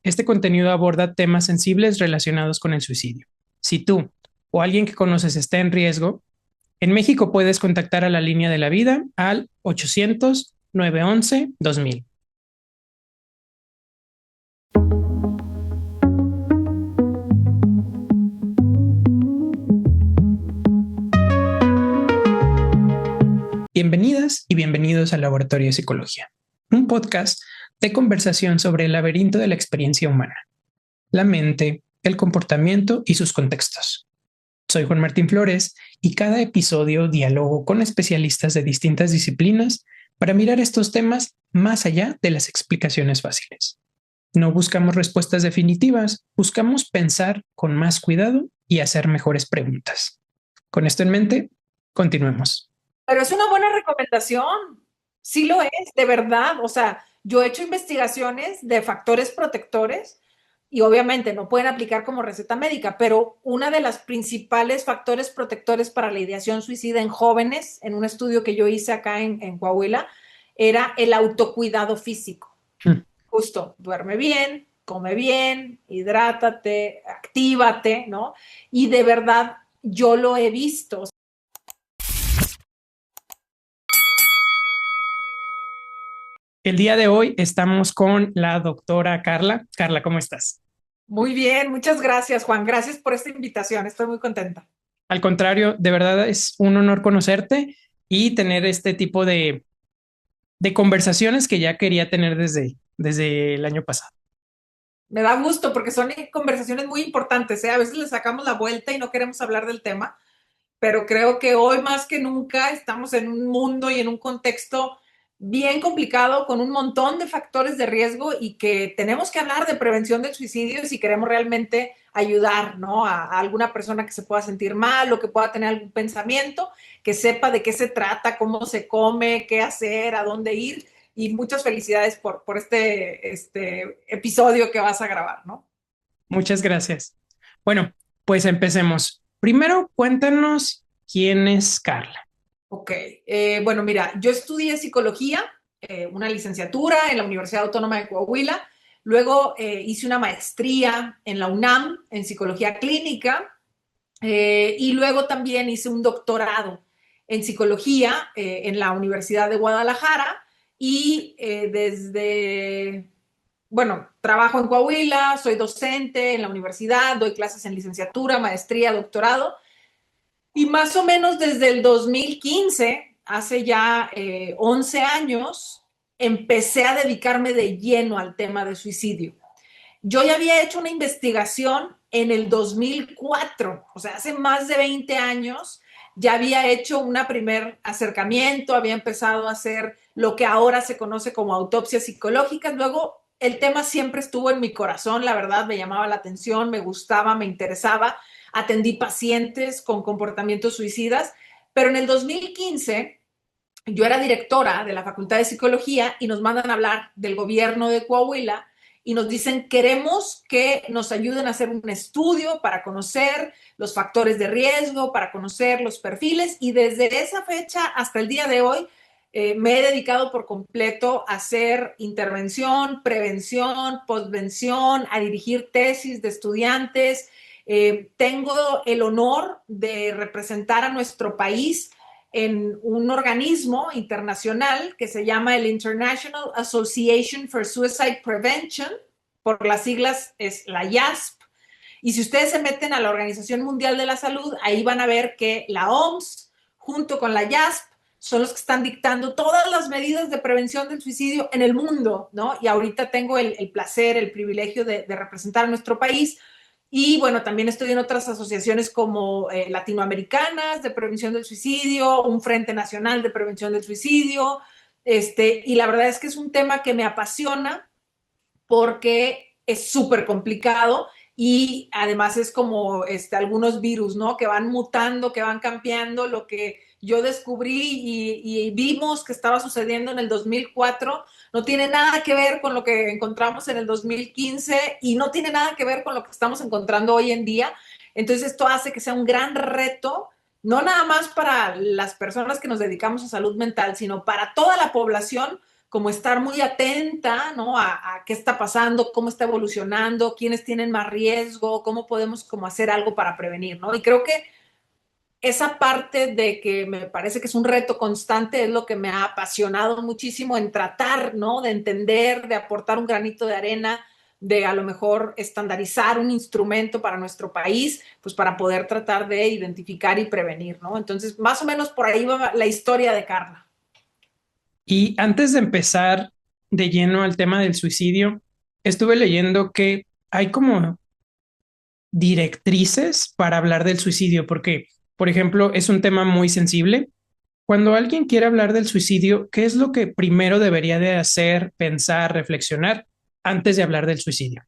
Este contenido aborda temas sensibles relacionados con el suicidio. Si tú o alguien que conoces está en riesgo, en México puedes contactar a la línea de la vida al 800-911-2000. Bienvenidas y bienvenidos al Laboratorio de Psicología, un podcast de conversación sobre el laberinto de la experiencia humana, la mente, el comportamiento y sus contextos. Soy Juan Martín Flores y cada episodio dialogo con especialistas de distintas disciplinas para mirar estos temas más allá de las explicaciones fáciles. No buscamos respuestas definitivas, buscamos pensar con más cuidado y hacer mejores preguntas. Con esto en mente, continuemos. Pero es una buena recomendación. Sí lo es, de verdad. O sea, yo he hecho investigaciones de factores protectores y obviamente no pueden aplicar como receta médica, pero una de las principales factores protectores para la ideación suicida en jóvenes, en un estudio que yo hice acá en Coahuila, era el autocuidado físico. Mm. Justo, duerme bien, come bien, hidrátate, actívate, ¿no? Y de verdad, yo lo he visto. El día de hoy estamos con la doctora Carla. Carla, ¿cómo estás? Muy bien, muchas gracias, Juan. Gracias por esta invitación. Estoy muy contenta. Al contrario, de verdad es un honor conocerte y tener este tipo de conversaciones que ya quería tener desde el año pasado. Me da gusto porque son conversaciones muy importantes, ¿eh? A veces le sacamos la vuelta y no queremos hablar del tema, pero creo que hoy más que nunca estamos en un mundo y en un contexto bien complicado con un montón de factores de riesgo y que tenemos que hablar de prevención del suicidio si queremos realmente ayudar, ¿no? A alguna persona que se pueda sentir mal o que pueda tener algún pensamiento, que sepa de qué se trata, cómo se come, qué hacer, a dónde ir. Y muchas felicidades por este episodio que vas a grabar, ¿no? Muchas gracias. Bueno, pues empecemos. Primero, cuéntanos quién es Carla. Ok, bueno, mira, yo estudié psicología, una licenciatura en la Universidad Autónoma de Coahuila, luego hice una maestría en la UNAM en psicología clínica y luego también hice un doctorado en psicología en la Universidad de Guadalajara y bueno, trabajo en Coahuila, soy docente en la universidad, doy clases en licenciatura, maestría, doctorado. Y más o menos desde el 2015, hace ya 11 años, empecé a dedicarme de lleno al tema de suicidio. Yo ya había hecho una investigación en el 2004, o sea, hace más de 20 años, ya había hecho un primer acercamiento, había empezado a hacer lo que ahora se conoce como autopsias psicológicas. Luego, el tema siempre estuvo en mi corazón, la verdad, me llamaba la atención, me gustaba, me interesaba. Atendí pacientes con comportamientos suicidas, pero en el 2015 yo era directora de la Facultad de Psicología y nos mandan a hablar del gobierno de Coahuila y nos dicen, queremos que nos ayuden a hacer un estudio para conocer los factores de riesgo, para conocer los perfiles, y desde esa fecha hasta el día de hoy me he dedicado por completo a hacer intervención, prevención, postvención, a dirigir tesis de estudiantes. Tengo el honor de representar a nuestro país en un organismo internacional que se llama el International Association for Suicide Prevention, por las siglas es la IASP. Y si ustedes se meten a la Organización Mundial de la Salud, ahí van a ver que la OMS, junto con la IASP, son los que están dictando todas las medidas de prevención del suicidio en el mundo, ¿no? Y ahorita tengo el placer, el privilegio de representar a nuestro país. Y bueno, también estoy en otras asociaciones como latinoamericanas de prevención del suicidio, un Frente Nacional de Prevención del Suicidio. Y la verdad es que es un tema que me apasiona porque es súper complicado y además es como algunos virus, ¿no? Que van mutando, que van cambiando. Lo que yo descubrí y vimos que estaba sucediendo en el 2004 no tiene nada que ver con lo que encontramos en el 2015 y no tiene nada que ver con lo que estamos encontrando hoy en día. Entonces esto hace que sea un gran reto, no nada más para las personas que nos dedicamos a salud mental, sino para toda la población, como estar muy atenta, ¿no? A qué está pasando, cómo está evolucionando, quiénes tienen más riesgo, cómo podemos como hacer algo para prevenir, ¿no? Y creo que esa parte de que me parece que es un reto constante es lo que me ha apasionado muchísimo en tratar, ¿no? De entender, de aportar un granito de arena, de a lo mejor estandarizar un instrumento para nuestro país, pues para poder tratar de identificar y prevenir, ¿no? Entonces, más o menos por ahí va la historia de Carla. Y antes de empezar de lleno al tema del suicidio, estuve leyendo que hay como directrices para hablar del suicidio, porque, por ejemplo, es un tema muy sensible. Cuando alguien quiere hablar del suicidio, ¿qué es lo que primero debería de hacer, pensar, reflexionar antes de hablar del suicidio?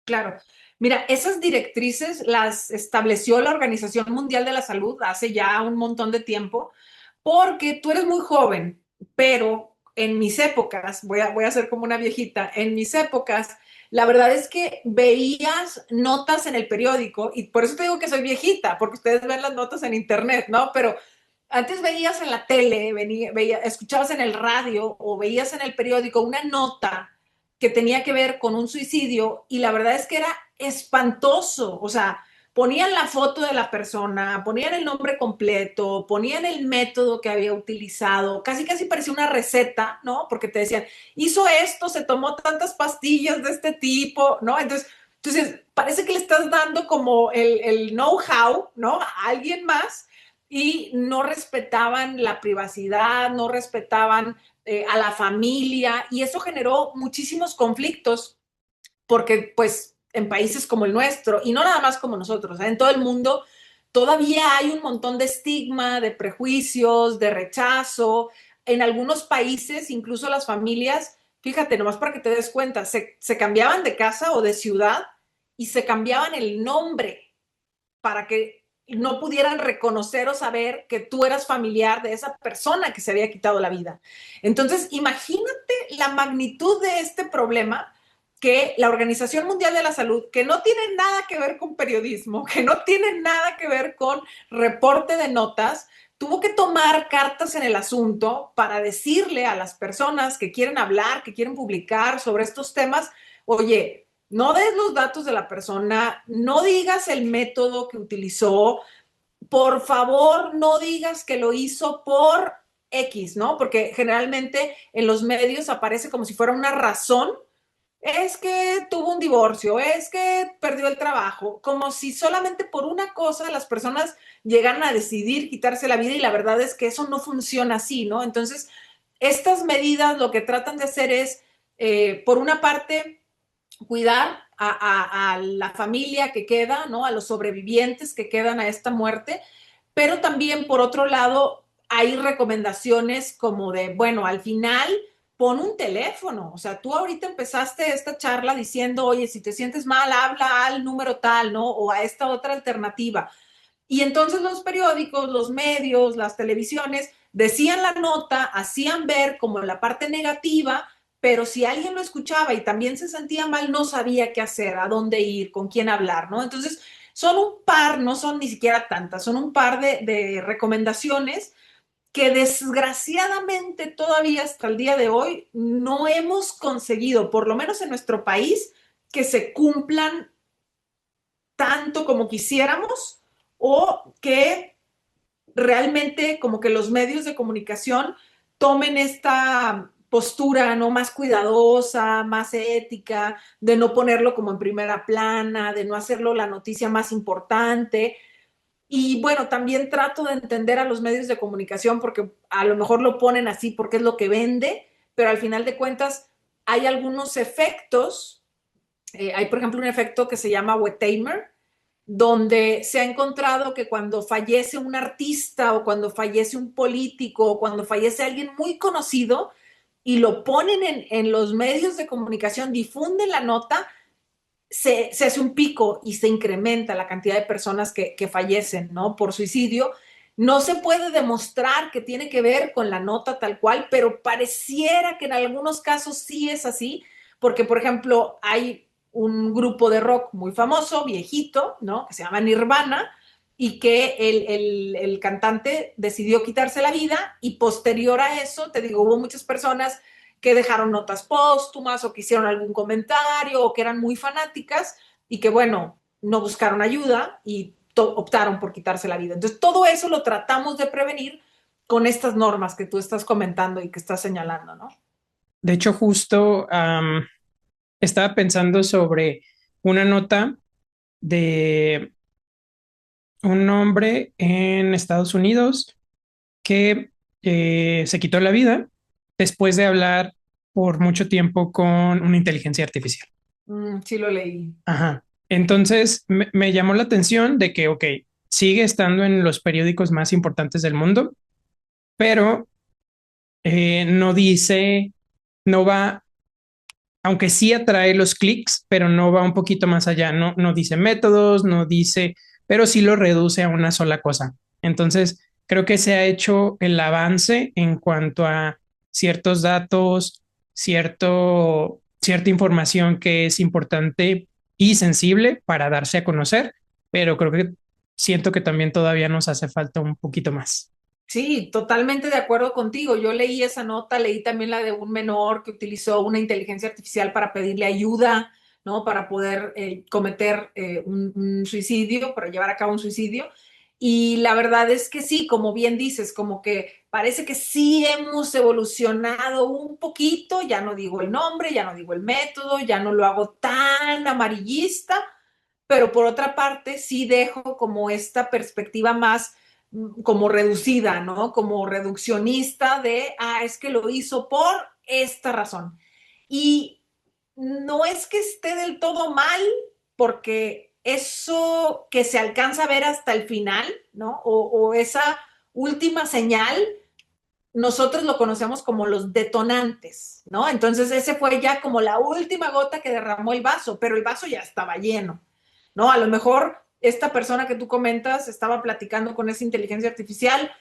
Claro. Mira, esas directrices las estableció la Organización Mundial de la Salud hace ya un montón de tiempo, porque tú eres muy joven, pero en mis épocas, voy a ser como una viejita, en mis épocas, la verdad es que veías notas en el periódico, y por eso te digo que soy viejita, porque ustedes ven las notas en internet, ¿no? Pero antes veías en la tele, escuchabas en el radio o veías en el periódico una nota que tenía que ver con un suicidio y la verdad es que era espantoso. O sea, ponían la foto de la persona, ponían el nombre completo, ponían el método que había utilizado, casi casi parecía una receta, ¿no? Porque te decían, hizo esto, se tomó tantas pastillas de este tipo, ¿no? Entonces parece que le estás dando como el know-how, ¿no? A alguien más y no respetaban la privacidad, no respetaban a la familia y eso generó muchísimos conflictos porque pues en países como el nuestro y no nada más como nosotros, ¿eh? En todo el mundo todavía hay un montón de estigma, de prejuicios, de rechazo. En algunos países incluso las familias, fíjate, nomás para que te des cuenta, se cambiaban de casa o de ciudad y se cambiaban el nombre para que no pudieran reconocer o saber que tú eras familiar de esa persona que se había quitado la vida. Entonces, imagínate la magnitud de este problema que la Organización Mundial de la Salud, que no tiene nada que ver con periodismo, que no tiene nada que ver con reporte de notas, tuvo que tomar cartas en el asunto para decirle a las personas que quieren hablar, que quieren publicar sobre estos temas, oye, no des los datos de la persona, no digas el método que utilizó, por favor, no digas que lo hizo por X, ¿no? Porque generalmente en los medios aparece como si fuera una razón. Es que tuvo un divorcio, es que perdió el trabajo, como si solamente por una cosa las personas llegan a decidir quitarse la vida y la verdad es que eso no funciona así, ¿no? Entonces, estas medidas lo que tratan de hacer es, por una parte, cuidar a la familia que queda, ¿no? A los sobrevivientes que quedan a esta muerte, pero también por otro lado hay recomendaciones como de, bueno, al final pon un teléfono, o sea, tú ahorita empezaste esta charla diciendo, oye, si te sientes mal, habla al número tal, ¿no? O a esta otra alternativa. Y entonces los periódicos, los medios, las televisiones decían la nota, hacían ver como la parte negativa, pero si alguien lo escuchaba y también se sentía mal, no sabía qué hacer, a dónde ir, con quién hablar, ¿no? Entonces, son un par, no son ni siquiera tantas, son un par de recomendaciones que desgraciadamente todavía hasta el día de hoy no hemos conseguido, por lo menos en nuestro país, que se cumplan tanto como quisiéramos o que realmente como que los medios de comunicación tomen esta postura no más cuidadosa, más ética, de no ponerlo como en primera plana, de no hacerlo la noticia más importante. Y bueno, también trato de entender a los medios de comunicación porque a lo mejor lo ponen así porque es lo que vende, pero al final de cuentas hay algunos efectos. Hay, por ejemplo, un efecto que se llama Wetheimer, donde se ha encontrado que cuando fallece un artista o cuando fallece un político o cuando fallece alguien muy conocido y lo ponen en los medios de comunicación, difunden la nota, se hace un pico y se incrementa la cantidad de personas que fallecen, ¿no? Por suicidio. No se puede demostrar que tiene que ver con la nota tal cual, pero pareciera que en algunos casos sí es así, porque, por ejemplo, hay un grupo de rock muy famoso, viejito, ¿no? Que se llama Nirvana, y que el cantante decidió quitarse la vida y posterior a eso, te digo, hubo muchas personas que dejaron notas póstumas o que hicieron algún comentario o que eran muy fanáticas y que, bueno, no buscaron ayuda y optaron por quitarse la vida. Entonces, todo eso lo tratamos de prevenir con estas normas que tú estás comentando y que estás señalando, ¿no? De hecho, justo estaba pensando sobre una nota de un hombre en Estados Unidos que se quitó la vida después de hablar por mucho tiempo con una inteligencia artificial. Sí lo leí. Ajá. Entonces me llamó la atención de que, ok, sigue estando en los periódicos más importantes del mundo, pero no dice, no va, aunque sí atrae los clics, pero no va un poquito más allá, no dice métodos, no dice, pero sí lo reduce a una sola cosa. Entonces, creo que se ha hecho el avance en cuanto a ciertos datos, cierta información que es importante y sensible para darse a conocer, pero creo que siento que también todavía nos hace falta un poquito más. Sí, totalmente de acuerdo contigo. Yo leí esa nota, leí también la de un menor que utilizó una inteligencia artificial para pedirle ayuda, ¿no? Para poder cometer un suicidio, para llevar a cabo un suicidio. Y la verdad es que sí, como bien dices, como que parece que sí hemos evolucionado un poquito, ya no digo el nombre, ya no digo el método, ya no lo hago tan amarillista, pero por otra parte sí dejo como esta perspectiva más como reducida, ¿no? Como reduccionista de, es que lo hizo por esta razón. Y no es que esté del todo mal, porque eso que se alcanza a ver hasta el final, ¿no? O esa última señal, nosotros lo conocemos como los detonantes, ¿no? Entonces ese fue ya como la última gota que derramó el vaso, pero el vaso ya estaba lleno, ¿no? A lo mejor esta persona que tú comentas estaba platicando con esa inteligencia artificial,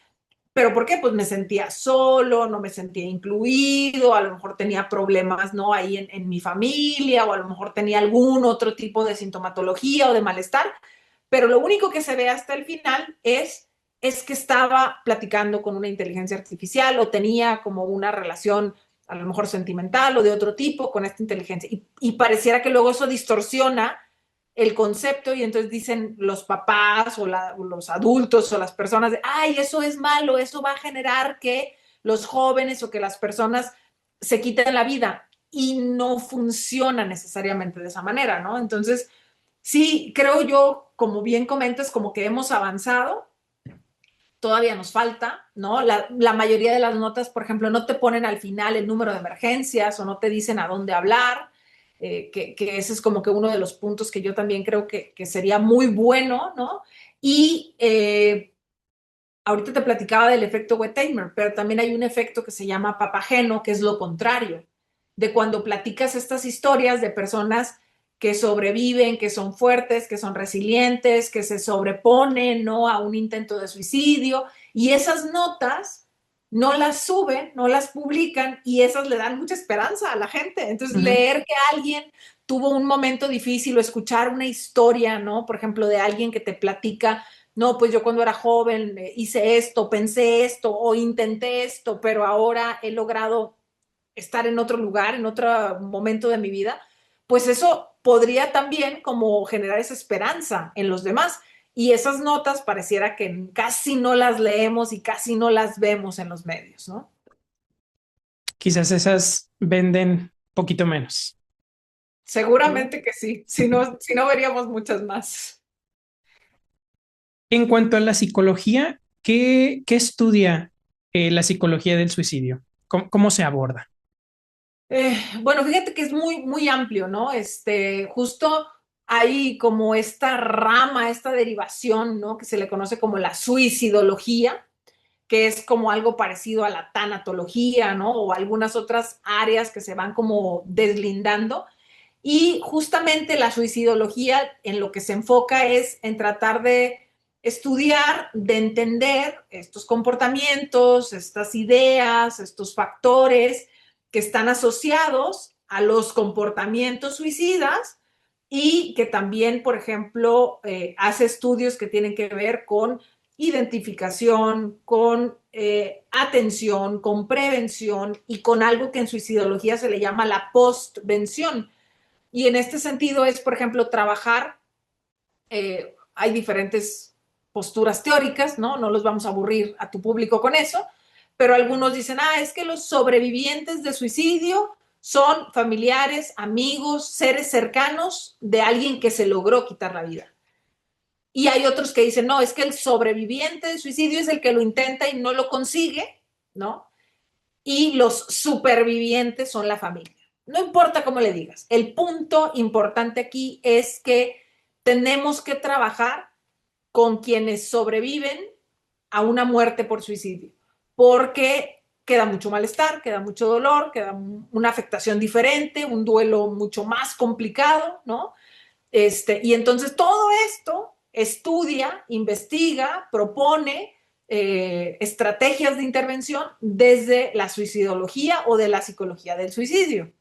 pero ¿por qué? Pues me sentía solo, no me sentía incluido, a lo mejor tenía problemas, ¿no? Ahí en mi familia, o a lo mejor tenía algún otro tipo de sintomatología o de malestar, pero lo único que se ve hasta el final es que estaba platicando con una inteligencia artificial o tenía como una relación a lo mejor sentimental o de otro tipo con esta inteligencia. Y pareciera que luego eso distorsiona el concepto y entonces dicen los papás o los adultos o las personas de, ay, eso es malo, eso va a generar que los jóvenes o que las personas se quiten la vida y no funciona necesariamente de esa manera, ¿no? Entonces, sí, creo yo, como bien comentas, como que hemos avanzado, todavía nos falta, ¿no? La mayoría de las notas, por ejemplo, no te ponen al final el número de emergencias o no te dicen a dónde hablar, que ese es como que uno de los puntos que yo también creo que sería muy bueno, ¿no? Y ahorita te platicaba del efecto Wertheimer, pero también hay un efecto que se llama papageno, que es lo contrario, de cuando platicas estas historias de personas que sobreviven, que son fuertes, que son resilientes, que se sobreponen, ¿no? A un intento de suicidio, y esas notas no las suben, no las publican, y esas le dan mucha esperanza a la gente. Entonces, leer que alguien tuvo un momento difícil o escuchar una historia, ¿no? Por ejemplo, de alguien que te platica, no, pues yo cuando era joven hice esto, pensé esto o intenté esto, pero ahora he logrado estar en otro lugar, en otro momento de mi vida, pues eso podría también como generar esa esperanza en los demás. Y esas notas pareciera que casi no las leemos y casi no las vemos en los medios, ¿no? Quizás esas venden poquito menos. Seguramente que sí, si no veríamos muchas más. En cuanto a la psicología, ¿qué estudia la psicología del suicidio? ¿Cómo se aborda? Bueno, fíjate que es muy, muy amplio, ¿no? Justo hay como esta rama, esta derivación, ¿no? Que se le conoce como la suicidología, que es como algo parecido a la tanatología, ¿no? O algunas otras áreas que se van como deslindando. Y justamente la suicidología en lo que se enfoca es en tratar de estudiar, de entender estos comportamientos, estas ideas, estos factores que están asociados a los comportamientos suicidas y que también, por ejemplo, hace estudios que tienen que ver con identificación, con atención, con prevención y con algo que en suicidología se le llama la postvención. Y en este sentido es, por ejemplo, trabajar, hay diferentes posturas teóricas, ¿no? No los vamos a aburrir a tu público con eso, pero algunos dicen, es que los sobrevivientes de suicidio son familiares, amigos, seres cercanos de alguien que se logró quitar la vida. Y hay otros que dicen, no, es que el sobreviviente de suicidio es el que lo intenta y no lo consigue, ¿no? Y los supervivientes son la familia. No importa cómo le digas. El punto importante aquí es que tenemos que trabajar con quienes sobreviven a una muerte por suicidio, porque queda mucho malestar, queda mucho dolor, queda una afectación diferente, un duelo mucho más complicado, ¿no? Y entonces todo esto estudia, investiga, propone estrategias de intervención desde la suicidología o de la psicología del suicidio.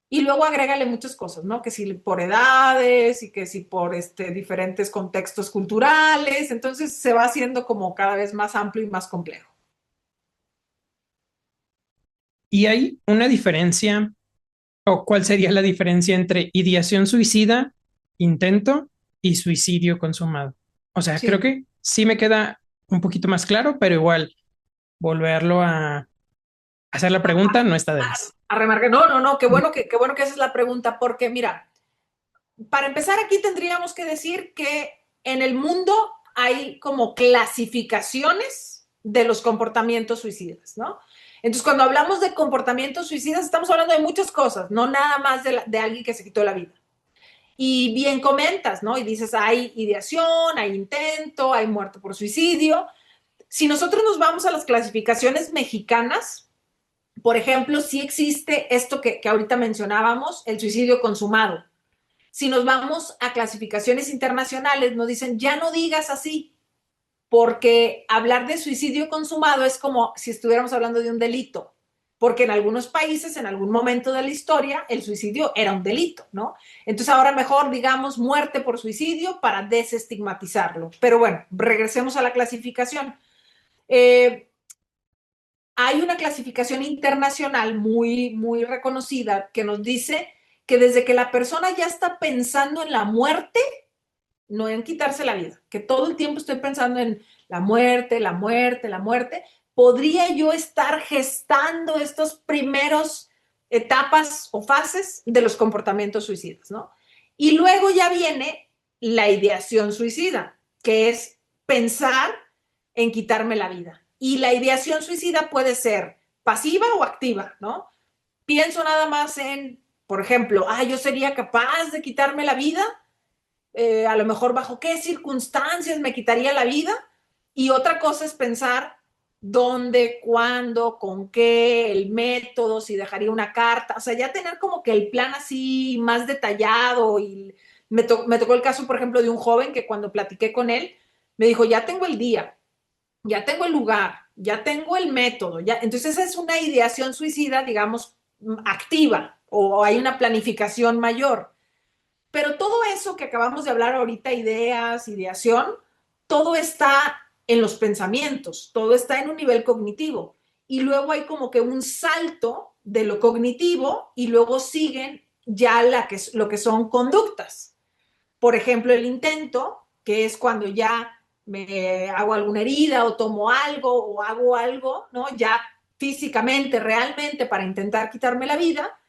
Y luego agrégale muchas cosas, ¿no? Que si por edades y que si por diferentes contextos culturales, entonces se va haciendo como cada vez más amplio y más complejo. ¿Y hay una diferencia o cuál sería la diferencia entre ideación suicida, intento y suicidio consumado? O sea, creo Sí. que sí me queda un poquito más claro, pero igual volverlo a hacer la pregunta no está de más. A remarcar, no, qué bueno que haces la pregunta, porque mira, para empezar aquí tendríamos que decir que en el mundo hay como clasificaciones de los comportamientos suicidas, ¿no? Entonces, cuando hablamos de comportamientos suicidas, estamos hablando de muchas cosas, no nada más de alguien que se quitó la vida. Y bien comentas, ¿no? Y dices, hay ideación, hay intento, hay muerte por suicidio. Si nosotros nos vamos a las clasificaciones mexicanas, por ejemplo, sí existe esto que ahorita mencionábamos, el suicidio consumado. Si nos vamos a clasificaciones internacionales, nos dicen, ya no digas así, porque hablar de suicidio consumado es como si estuviéramos hablando de un delito, porque en algunos países, en algún momento de la historia, el suicidio era un delito, ¿no? Entonces ahora mejor digamos muerte por suicidio para desestigmatizarlo. Pero bueno, regresemos a la clasificación. Hay una clasificación internacional muy reconocida que nos dice que desde que la persona ya está pensando en la muerte, no en quitarse la vida, que todo el tiempo estoy pensando en la muerte, la muerte, la muerte, podría yo estar gestando estos primeros etapas o fases de los comportamientos suicidas, ¿no? Y luego ya viene la ideación suicida, que es pensar en quitarme la vida. Y la ideación suicida puede ser pasiva o activa, ¿no? Pienso nada más en, por ejemplo, yo sería capaz de quitarme la vida, a lo mejor bajo qué circunstancias me quitaría la vida. Y otra cosa es pensar dónde, cuándo, con qué, el método, si dejaría una carta, o sea, ya tener como que el plan así más detallado. Y me tocó el caso, por ejemplo, de un joven que cuando platiqué con él, me dijo, ya tengo el día, ya tengo el lugar, ya tengo el método, ya. Entonces esa es una ideación suicida, digamos, activa, o hay una planificación mayor. Pero todo eso que acabamos de hablar ahorita, ideas, ideación, todo está en los pensamientos, todo está en un nivel cognitivo. Y luego hay como que un salto de lo cognitivo y luego siguen ya lo que son conductas. Por ejemplo, el intento, que es cuando ya me hago alguna herida o tomo algo o hago algo, ¿no? Ya físicamente, realmente para intentar quitarme la vida,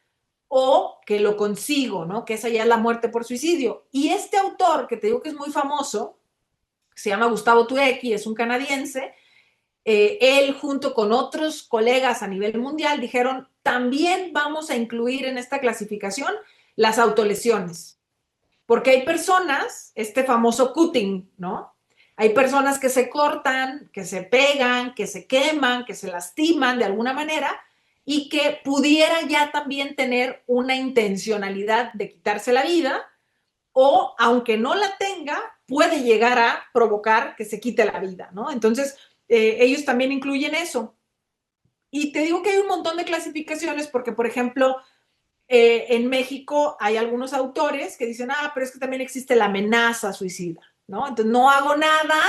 o que lo consigo, ¿no? Que esa ya es la muerte por suicidio. Y este autor, que te digo que es muy famoso, se llama Gustavo Tuecki, es un canadiense, él junto con otros colegas a nivel mundial dijeron, también vamos a incluir en esta clasificación las autolesiones. Porque hay personas, este famoso cutting, ¿no? Hay personas que se cortan, que se pegan, que se queman, que se lastiman de alguna manera y que pudiera ya también tener una intencionalidad de quitarse la vida o, aunque no la tenga, puede llegar a provocar que se quite la vida, ¿no? Entonces, ellos también incluyen eso. Y te digo que hay un montón de clasificaciones porque, por ejemplo, en México hay algunos autores que dicen, pero es que también existe la amenaza suicida, ¿no? Entonces no hago nada,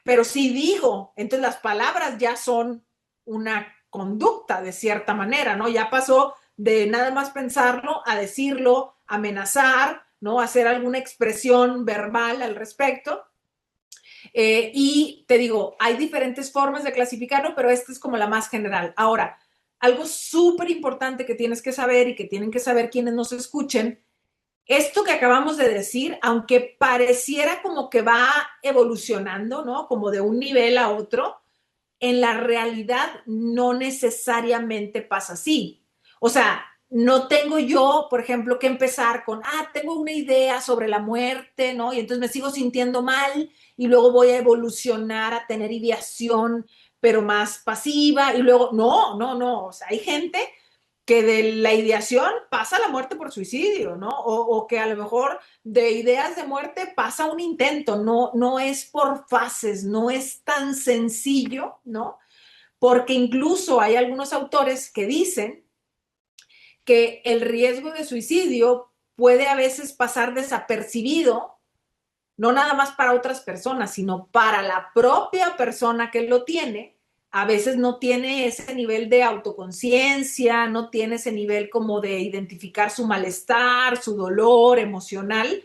pero sí digo, entonces las palabras ya son una conducta de cierta manera, ¿no? Ya pasó de nada más pensarlo a decirlo, amenazar, ¿no? Hacer alguna expresión verbal al respecto. Y te digo, hay diferentes formas de clasificarlo, pero esta es como la más general. Ahora, algo súper importante que tienes que saber y que tienen que saber quienes nos escuchen, esto que acabamos de decir, aunque pareciera como que va evolucionando, ¿no? Como de un nivel a otro, en la realidad no necesariamente pasa así. O sea, no tengo yo, por ejemplo, que empezar con, tengo una idea sobre la muerte, ¿no? Y entonces me sigo sintiendo mal y luego voy a evolucionar a tener ideación, pero más pasiva y luego, no. O sea, hay gente que de la ideación pasa a la muerte por suicidio, ¿no? O que a lo mejor de ideas de muerte pasa un intento, no es por fases, no es tan sencillo, ¿no? Porque incluso hay algunos autores que dicen que el riesgo de suicidio puede a veces pasar desapercibido, no nada más para otras personas, sino para la propia persona que lo tiene. A veces no tiene ese nivel de autoconciencia, no tiene ese nivel como de identificar su malestar, su dolor emocional,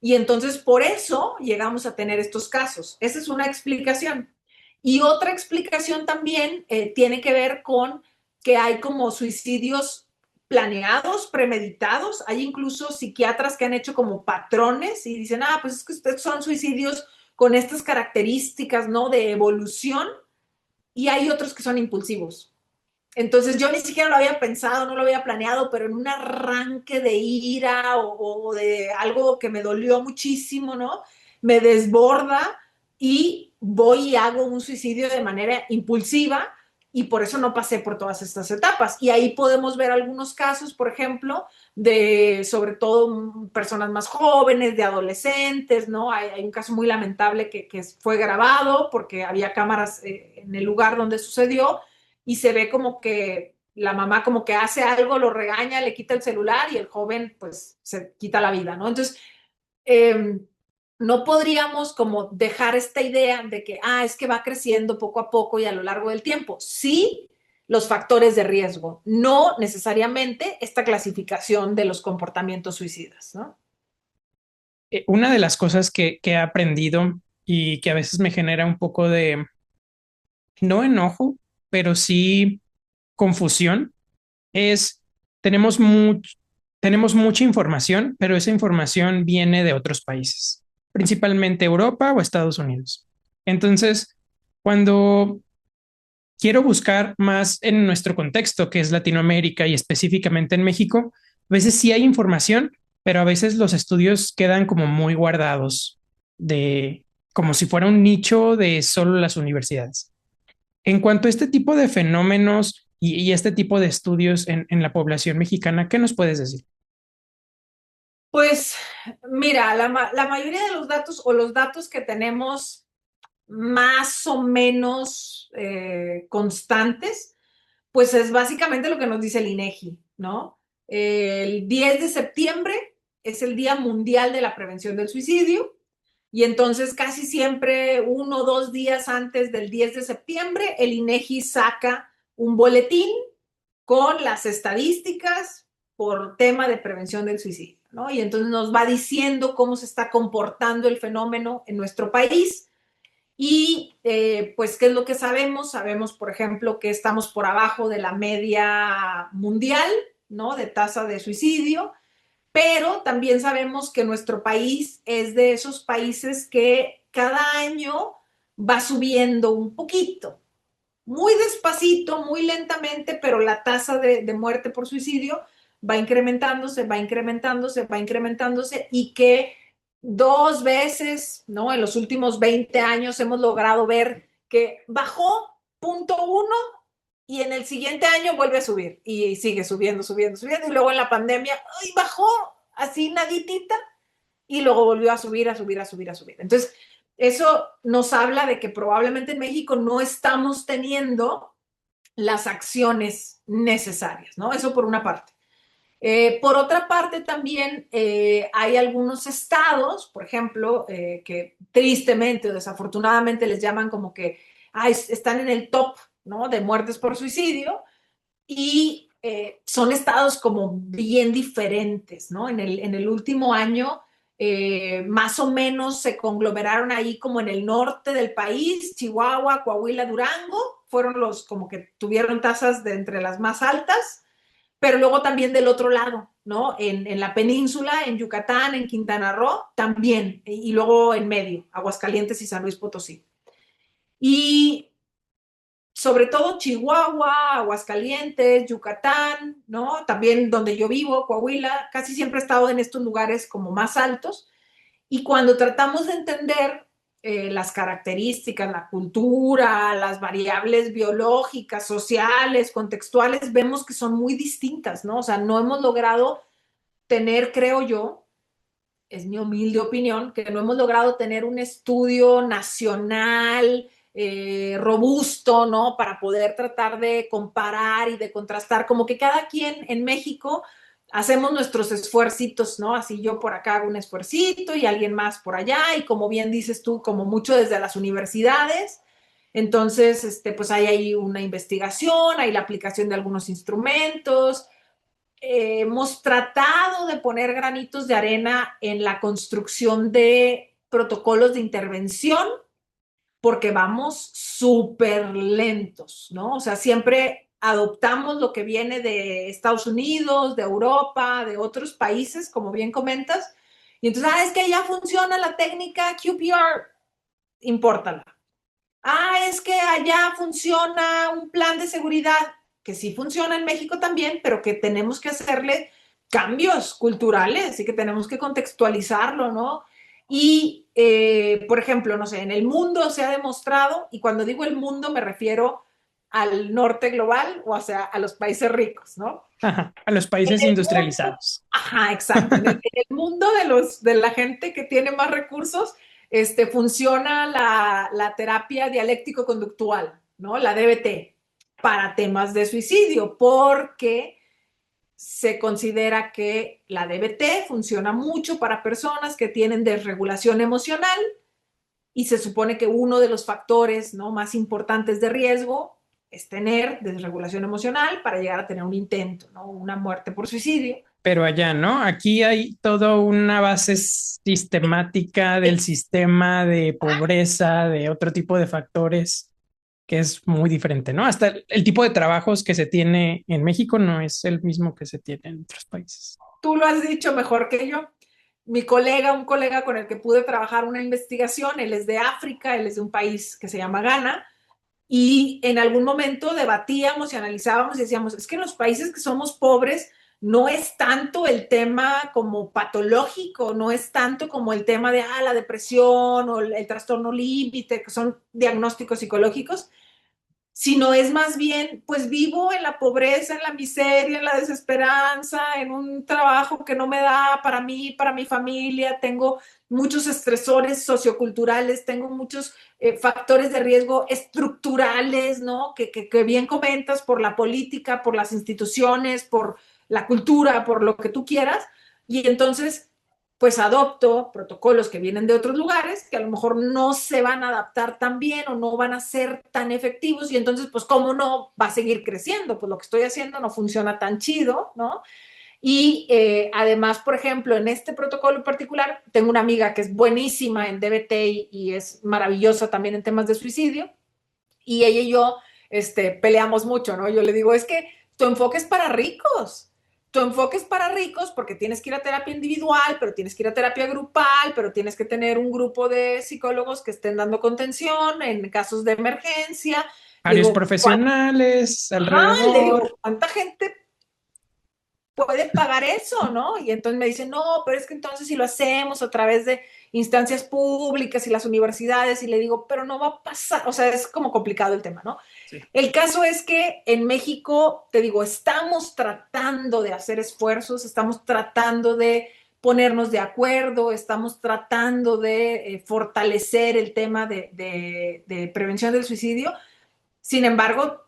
y entonces por eso llegamos a tener estos casos. Esa es una explicación. Y otra explicación también tiene que ver con que hay como suicidios planeados, premeditados. Hay incluso psiquiatras que han hecho como patrones y dicen, pues es que ustedes son suicidios con estas características, ¿no? De evolución, y hay otros que son impulsivos. Entonces yo ni siquiera lo había pensado, no lo había planeado, pero en un arranque de ira o de algo que me dolió muchísimo, ¿no? Me desborda y voy y hago un suicidio de manera impulsiva, y por eso no pasé por todas estas etapas. Y ahí podemos ver algunos casos, por ejemplo, de sobre todo personas más jóvenes, de adolescentes, ¿no? Hay un caso muy lamentable que fue grabado porque había cámaras en el lugar donde sucedió, y se ve como que la mamá como que hace algo, lo regaña, le quita el celular y el joven pues se quita la vida, ¿no? Entonces, no podríamos como dejar esta idea de que, es que va creciendo poco a poco y a lo largo del tiempo. Sí, los factores de riesgo, no necesariamente esta clasificación de los comportamientos suicidas, ¿no? Una de las cosas que he aprendido y que a veces me genera un poco de, no enojo, pero sí confusión, es, tenemos, tenemos mucha información, pero esa información viene de otros países, principalmente Europa o Estados Unidos. Entonces, cuando quiero buscar más en nuestro contexto, que es Latinoamérica y específicamente en México, a veces sí hay información, pero a veces los estudios quedan como muy guardados de como si fuera un nicho de solo las universidades. En cuanto a este tipo de fenómenos y este tipo de estudios en la población mexicana, ¿qué nos puedes decir? Pues mira, la mayoría de los datos o los datos que tenemos más o menos constantes, pues es básicamente lo que nos dice el INEGI, ¿no? El 10 de septiembre es el Día Mundial de la Prevención del Suicidio, y entonces casi siempre 1 o 2 días antes del 10 de septiembre el INEGI saca un boletín con las estadísticas por tema de prevención del suicidio, ¿no? Y entonces nos va diciendo cómo se está comportando el fenómeno en nuestro país. Y pues, ¿qué es lo que sabemos? Sabemos, por ejemplo, que estamos por abajo de la media mundial, ¿no? De tasa de suicidio, pero también sabemos que nuestro país es de esos países que cada año va subiendo un poquito, muy despacito, muy lentamente, pero la tasa de muerte por suicidio va incrementándose, va incrementándose, va incrementándose, y que 2 veces, ¿no? En los últimos 20 años hemos logrado ver que bajó 0,1 y en el siguiente año vuelve a subir y sigue subiendo, subiendo, subiendo, y luego en la pandemia bajó así naditita y luego volvió a subir, a subir, a subir, a subir. Entonces, eso nos habla de que probablemente en México no estamos teniendo las acciones necesarias, ¿no? Eso por una parte. Por otra parte, también hay algunos estados, por ejemplo, que tristemente o desafortunadamente les llaman como que están en el top, ¿no?, de muertes por suicidio, y son estados como bien diferentes, ¿no? En el último año, más o menos se conglomeraron ahí como en el norte del país, Chihuahua, Coahuila, Durango, fueron los como que tuvieron tasas de entre las más altas, pero luego también del otro lado, ¿no? En la península, en Yucatán, en Quintana Roo, también, y luego en medio, Aguascalientes y San Luis Potosí. Y sobre todo Chihuahua, Aguascalientes, Yucatán, ¿no? También donde yo vivo, Coahuila, casi siempre he estado en estos lugares como más altos. Y cuando tratamos de entender las características, la cultura, las variables biológicas, sociales, contextuales, vemos que son muy distintas, ¿no? O sea, no hemos logrado tener, creo yo, es mi humilde opinión, que no hemos logrado tener un estudio nacional robusto, ¿no? Para poder tratar de comparar y de contrastar, como que cada quien en México hacemos nuestros esfuercitos, ¿no? Así yo por acá hago un esfuercito y alguien más por allá, y como bien dices tú, como mucho desde las universidades. Entonces, pues hay ahí una investigación, hay la aplicación de algunos instrumentos. Hemos tratado de poner granitos de arena en la construcción de protocolos de intervención, porque vamos súper lentos, ¿no? O sea, siempre adoptamos lo que viene de Estados Unidos, de Europa, de otros países, como bien comentas, y entonces, es que ya funciona la técnica QPR, impórtala. Es que allá funciona un plan de seguridad, que sí funciona en México también, pero que tenemos que hacerle cambios culturales y que tenemos que contextualizarlo, ¿no? Y, por ejemplo, no sé, en el mundo se ha demostrado, y cuando digo el mundo me refiero al norte global, o sea, a los países ricos, ¿no? Ajá, a los En países el mundo, industrializados. ajá, exacto. En el mundo de la gente que tiene más recursos, funciona la terapia dialéctico-conductual, ¿no? La DBT, para temas de suicidio, porque se considera que la DBT funciona mucho para personas que tienen desregulación emocional, y se supone que uno de los factores, ¿no?, más importantes de riesgo es tener desregulación emocional para llegar a tener un intento, ¿no?, una muerte por suicidio. Pero allá, ¿no? Aquí hay toda una base sistemática del sistema de pobreza, de otro tipo de factores que es muy diferente, ¿no? Hasta el tipo de trabajos que se tiene en México no es el mismo que se tiene en otros países. Tú lo has dicho mejor que yo. Un colega con el que pude trabajar una investigación, él es de África, él es de un país que se llama Ghana, y en algún momento debatíamos y analizábamos y decíamos, es que en los países que somos pobres no es tanto el tema como patológico, no es tanto como el tema de la depresión o el trastorno límite, que son diagnósticos psicológicos, sino es más bien, pues vivo en la pobreza, en la miseria, en la desesperanza, en un trabajo que no me da para mí, para mi familia, tengo muchos estresores socioculturales, tengo muchos factores de riesgo estructurales, ¿no? Que bien comentas, por la política, por las instituciones, por la cultura, por lo que tú quieras, y entonces pues adopto protocolos que vienen de otros lugares que a lo mejor no se van a adaptar tan bien o no van a ser tan efectivos, y entonces pues cómo no va a seguir creciendo, pues lo que estoy haciendo no funciona tan chido, ¿no? Y además, por ejemplo, en este protocolo en particular, tengo una amiga que es buenísima en DBT y es maravillosa también en temas de suicidio, y ella y yo peleamos mucho, ¿no? Yo le digo, es que tu enfoque es para ricos. Tu enfoque es para ricos porque tienes que ir a terapia individual, pero tienes que ir a terapia grupal, pero tienes que tener un grupo de psicólogos que estén dando contención en casos de emergencia. Le Varios digo, profesionales ajá, le alrededor. digo, ¿cuánta gente puede pagar eso, no? Y entonces me dicen, no, pero es que entonces si lo hacemos a través de instancias públicas y las universidades, y le digo, pero no va a pasar, o sea, es como complicado el tema, ¿no? Sí. El caso es que en México, te digo, estamos tratando de hacer esfuerzos, estamos tratando de ponernos de acuerdo, estamos tratando de fortalecer el tema de prevención del suicidio. Sin embargo,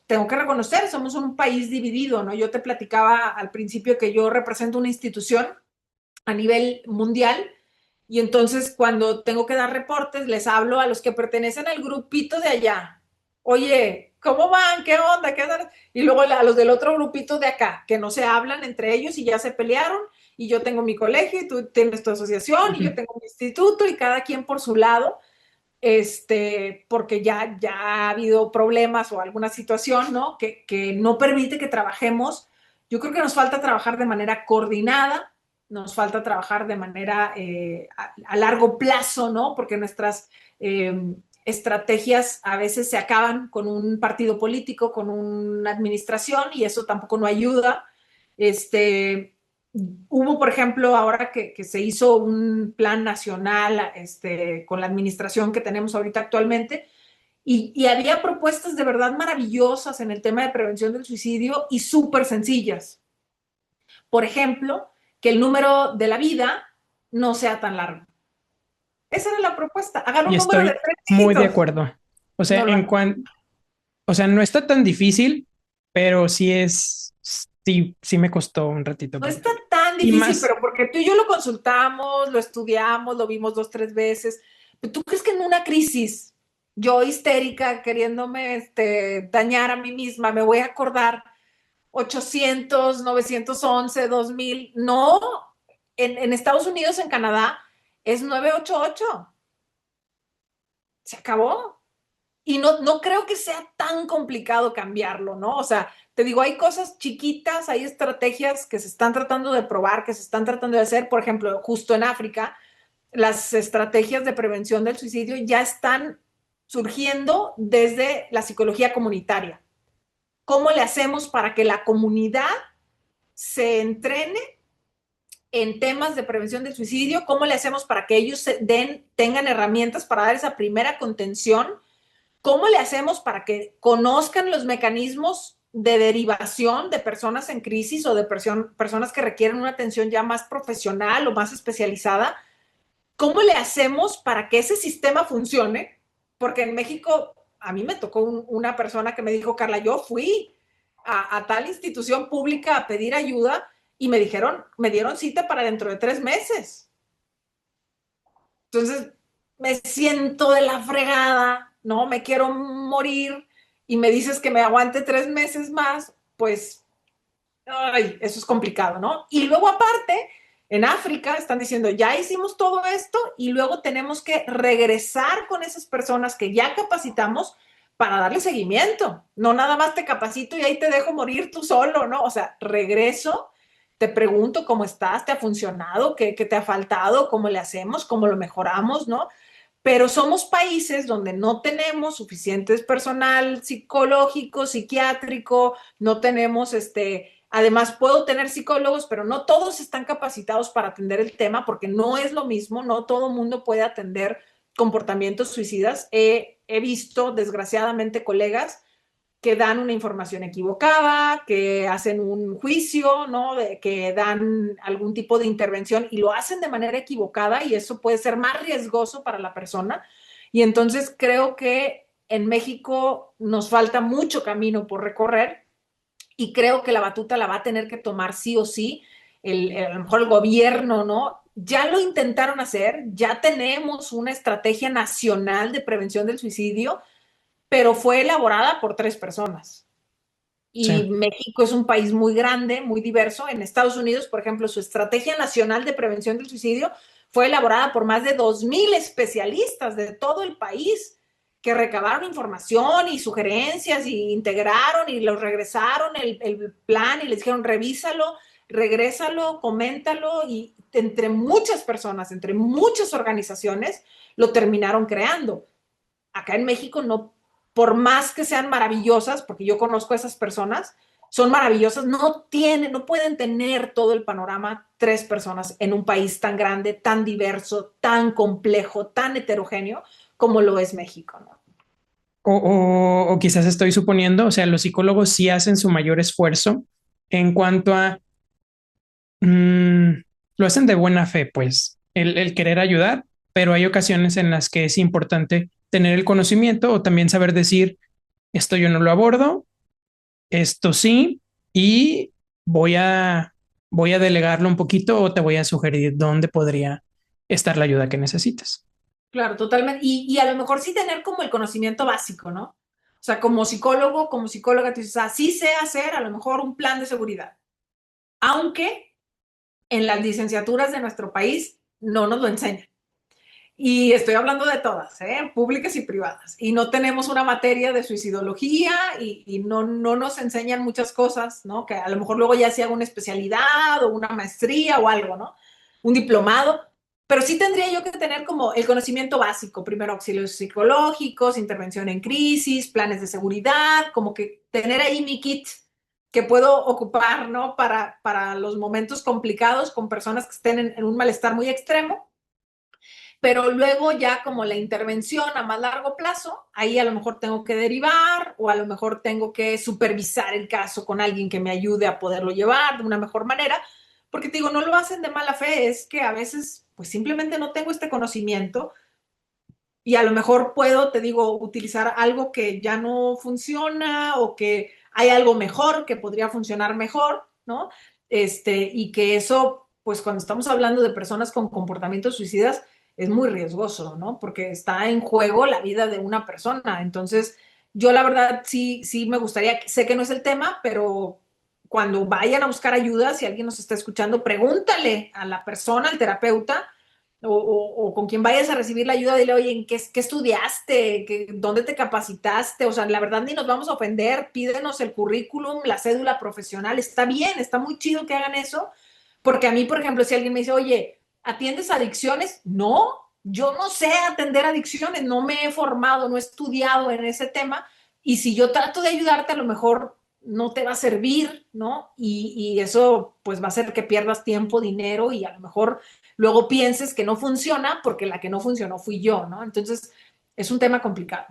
tengo que reconocer, somos un país dividido, ¿no? Yo te platicaba al principio que yo represento una institución a nivel mundial y entonces cuando tengo que dar reportes les hablo a los que pertenecen al grupito de allá. Oye, ¿cómo van? ¿Qué onda? ¿Qué onda? Y luego a los del otro grupito de acá, que no se hablan entre ellos y ya se pelearon y yo tengo mi colegio y tú tienes tu asociación y yo tengo mi instituto y cada quien por su lado, porque ya ha habido problemas o alguna situación, ¿no? Que no permite que trabajemos. Yo creo que nos falta trabajar de manera coordinada, nos falta trabajar de manera a largo plazo, ¿no? Porque nuestras estrategias a veces se acaban con un partido político, con una administración y eso tampoco no ayuda. Hubo, por ejemplo, ahora que se hizo un plan nacional con la administración que tenemos ahorita actualmente, y había propuestas de verdad maravillosas en el tema de prevención del suicidio y súper sencillas. Por ejemplo, que el número de la vida no sea tan largo. Esa era la propuesta. Hagan Y un número de estoy 3 muy de dígitos. acuerdo. O sea, No lo o sea, no está tan difícil, pero sí me costó un ratito No está aprenderlo. tan Y difícil, más, pero porque tú y yo lo consultamos, lo estudiamos, lo vimos 2, 3 veces. Pero ¿tú crees que en una crisis, yo histérica, queriéndome dañar a mí misma, me voy a acordar 800, 911, 2000? No, en Estados Unidos, en Canadá, es 988. Se acabó. Y no creo que sea tan complicado cambiarlo, ¿no? O sea, te digo, hay cosas chiquitas, hay estrategias que se están tratando de probar, que se están tratando de hacer. Por ejemplo, justo en África, las estrategias de prevención del suicidio ya están surgiendo desde la psicología comunitaria. ¿Cómo le hacemos para que la comunidad se entrene en temas de prevención del suicidio? ¿Cómo le hacemos para que ellos tengan herramientas para dar esa primera contención? ¿Cómo le hacemos para que conozcan los mecanismos de derivación de personas en crisis o de personas que requieren una atención ya más profesional o más especializada? ¿Cómo le hacemos para que ese sistema funcione? Porque en México a mí me tocó una persona que me dijo, Carla, yo fui a tal institución pública a pedir ayuda y me dieron cita para dentro de 3 meses. Entonces, me siento de la fregada, ¿no? Me quiero morir y me dices que me aguante 3 meses más, pues, ay, eso es complicado, ¿no? Y luego aparte, en África están diciendo, ya hicimos todo esto y luego tenemos que regresar con esas personas que ya capacitamos para darle seguimiento. No nada más te capacito y ahí te dejo morir tú solo, ¿no? O sea, regreso, te pregunto cómo estás, te ha funcionado, qué te ha faltado, cómo le hacemos, cómo lo mejoramos, ¿no? Pero somos países donde no tenemos suficientes personal psicológico, psiquiátrico, no tenemos además puedo tener psicólogos, pero no todos están capacitados para atender el tema porque no es lo mismo, no todo el mundo puede atender comportamientos suicidas. He visto, desgraciadamente, colegas que dan una información equivocada, que hacen un juicio, ¿no? Que dan algún tipo de intervención y lo hacen de manera equivocada y eso puede ser más riesgoso para la persona. Y entonces creo que en México nos falta mucho camino por recorrer y creo que la batuta la va a tener que tomar sí o sí a lo mejor el gobierno, ¿no? Ya lo intentaron hacer, ya tenemos una estrategia nacional de prevención del suicidio, pero fue elaborada por 3 personas. Y sí. México es un país muy grande, muy diverso. En Estados Unidos, por ejemplo, su Estrategia Nacional de Prevención del Suicidio fue elaborada por más de 2,000 especialistas de todo el país que recabaron información y sugerencias y integraron y los regresaron el plan y les dijeron revísalo, regrésalo, coméntalo y entre muchas personas, entre muchas organizaciones lo terminaron creando. Acá en México no, por más que sean maravillosas, porque yo conozco a esas personas, son maravillosas, no pueden tener todo el panorama 3 personas en un país tan grande, tan diverso, tan complejo, tan heterogéneo como lo es México, ¿no? O quizás estoy suponiendo, o sea, los psicólogos sí hacen su mayor esfuerzo en cuanto a, mm, lo hacen de buena fe, pues, el querer ayudar, pero hay ocasiones en las que es importante tener el conocimiento o también saber decir, esto yo no lo abordo, esto sí, y voy a, voy a delegarlo un poquito o te voy a sugerir dónde podría estar la ayuda que necesites. Claro, totalmente. Y a lo mejor sí tener como el conocimiento básico, ¿no? O sea, como psicólogo, como psicóloga, tú dices, sí sé hacer a lo mejor un plan de seguridad. Aunque en las licenciaturas de nuestro país no nos lo enseñan. Y estoy hablando de todas, públicas y privadas. Y no tenemos una materia de suicidología y no nos enseñan muchas cosas, ¿no? Que a lo mejor luego ya se haga una especialidad o una maestría o algo, ¿no? Un diplomado. Pero sí tendría yo que tener como el conocimiento básico, primero auxilios psicológicos, intervención en crisis, planes de seguridad, como que tener ahí mi kit que puedo ocupar, ¿no? Para los momentos complicados con personas que estén en un malestar muy extremo, pero luego ya como la intervención a más largo plazo, ahí a lo mejor tengo que derivar o a lo mejor tengo que supervisar el caso con alguien que me ayude a poderlo llevar de una mejor manera, porque te digo, no lo hacen de mala fe, es que a veces pues simplemente no tengo este conocimiento y a lo mejor puedo, te digo, utilizar algo que ya no funciona o que hay algo mejor que podría funcionar mejor, ¿no? Y que eso, pues cuando estamos hablando de personas con comportamientos suicidas, es muy riesgoso, ¿no? Porque está en juego la vida de una persona. Entonces, yo la verdad sí me gustaría, sé que no es el tema, pero cuando vayan a buscar ayuda, si alguien nos está escuchando, pregúntale a la persona, al terapeuta, o con quien vayas a recibir la ayuda, dile, oye, ¿qué estudiaste? ¿Dónde te capacitaste? O sea, la verdad ni nos vamos a ofender, pídenos el currículum, la cédula profesional, está bien, está muy chido que hagan eso, porque a mí, por ejemplo, si alguien me dice, oye, ¿atiendes adicciones? No, yo no sé atender adicciones, no me he formado, no he estudiado en ese tema, y si yo trato de ayudarte, a lo mejor no te va a servir, ¿no? Y eso pues va a hacer que pierdas tiempo, dinero y a lo mejor luego pienses que no funciona porque la que no funcionó fui yo, ¿no? Entonces, es un tema complicado.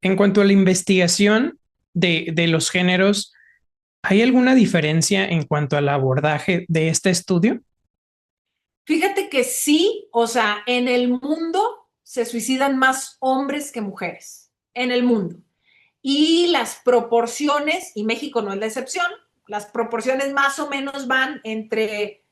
En cuanto a la investigación de los géneros, ¿hay alguna diferencia en cuanto al abordaje de este estudio? Fíjate que sí, o sea, en el mundo se suicidan más hombres que mujeres, en el mundo. Y las proporciones, y México no es la excepción, las proporciones más o menos van entre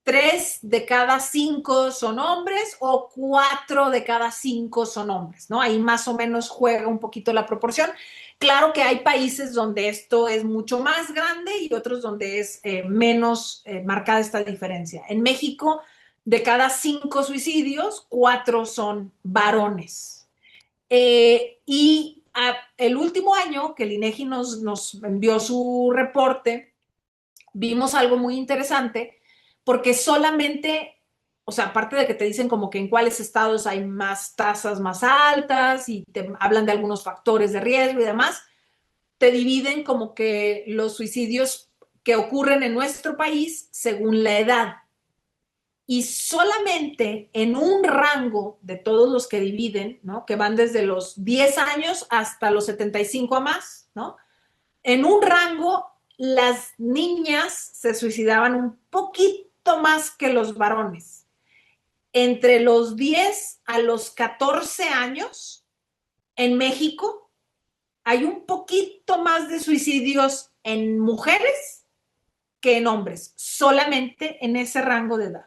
3 de cada 5 son hombres o 4 de cada 5 son hombres, ¿no? Ahí más o menos juega un poquito la proporción. Claro que hay países donde esto es mucho más grande y otros donde es menos marcada esta diferencia. En México, de cada 5 suicidios, 4 son varones. El último año que el INEGI nos envió su reporte, vimos algo muy interesante porque solamente, o sea, aparte de que te dicen como que en cuáles estados hay más tasas más altas y te hablan de algunos factores de riesgo y demás, te dividen como que los suicidios que ocurren en nuestro país según la edad. Y solamente en un rango de todos los que dividen, ¿no? Que van desde los 10 años hasta los 75 a más, ¿no? En un rango, las niñas se suicidaban un poquito más que los varones. Entre los 10 a los 14 años, en México, hay un poquito más de suicidios en mujeres que en hombres, solamente en ese rango de edad.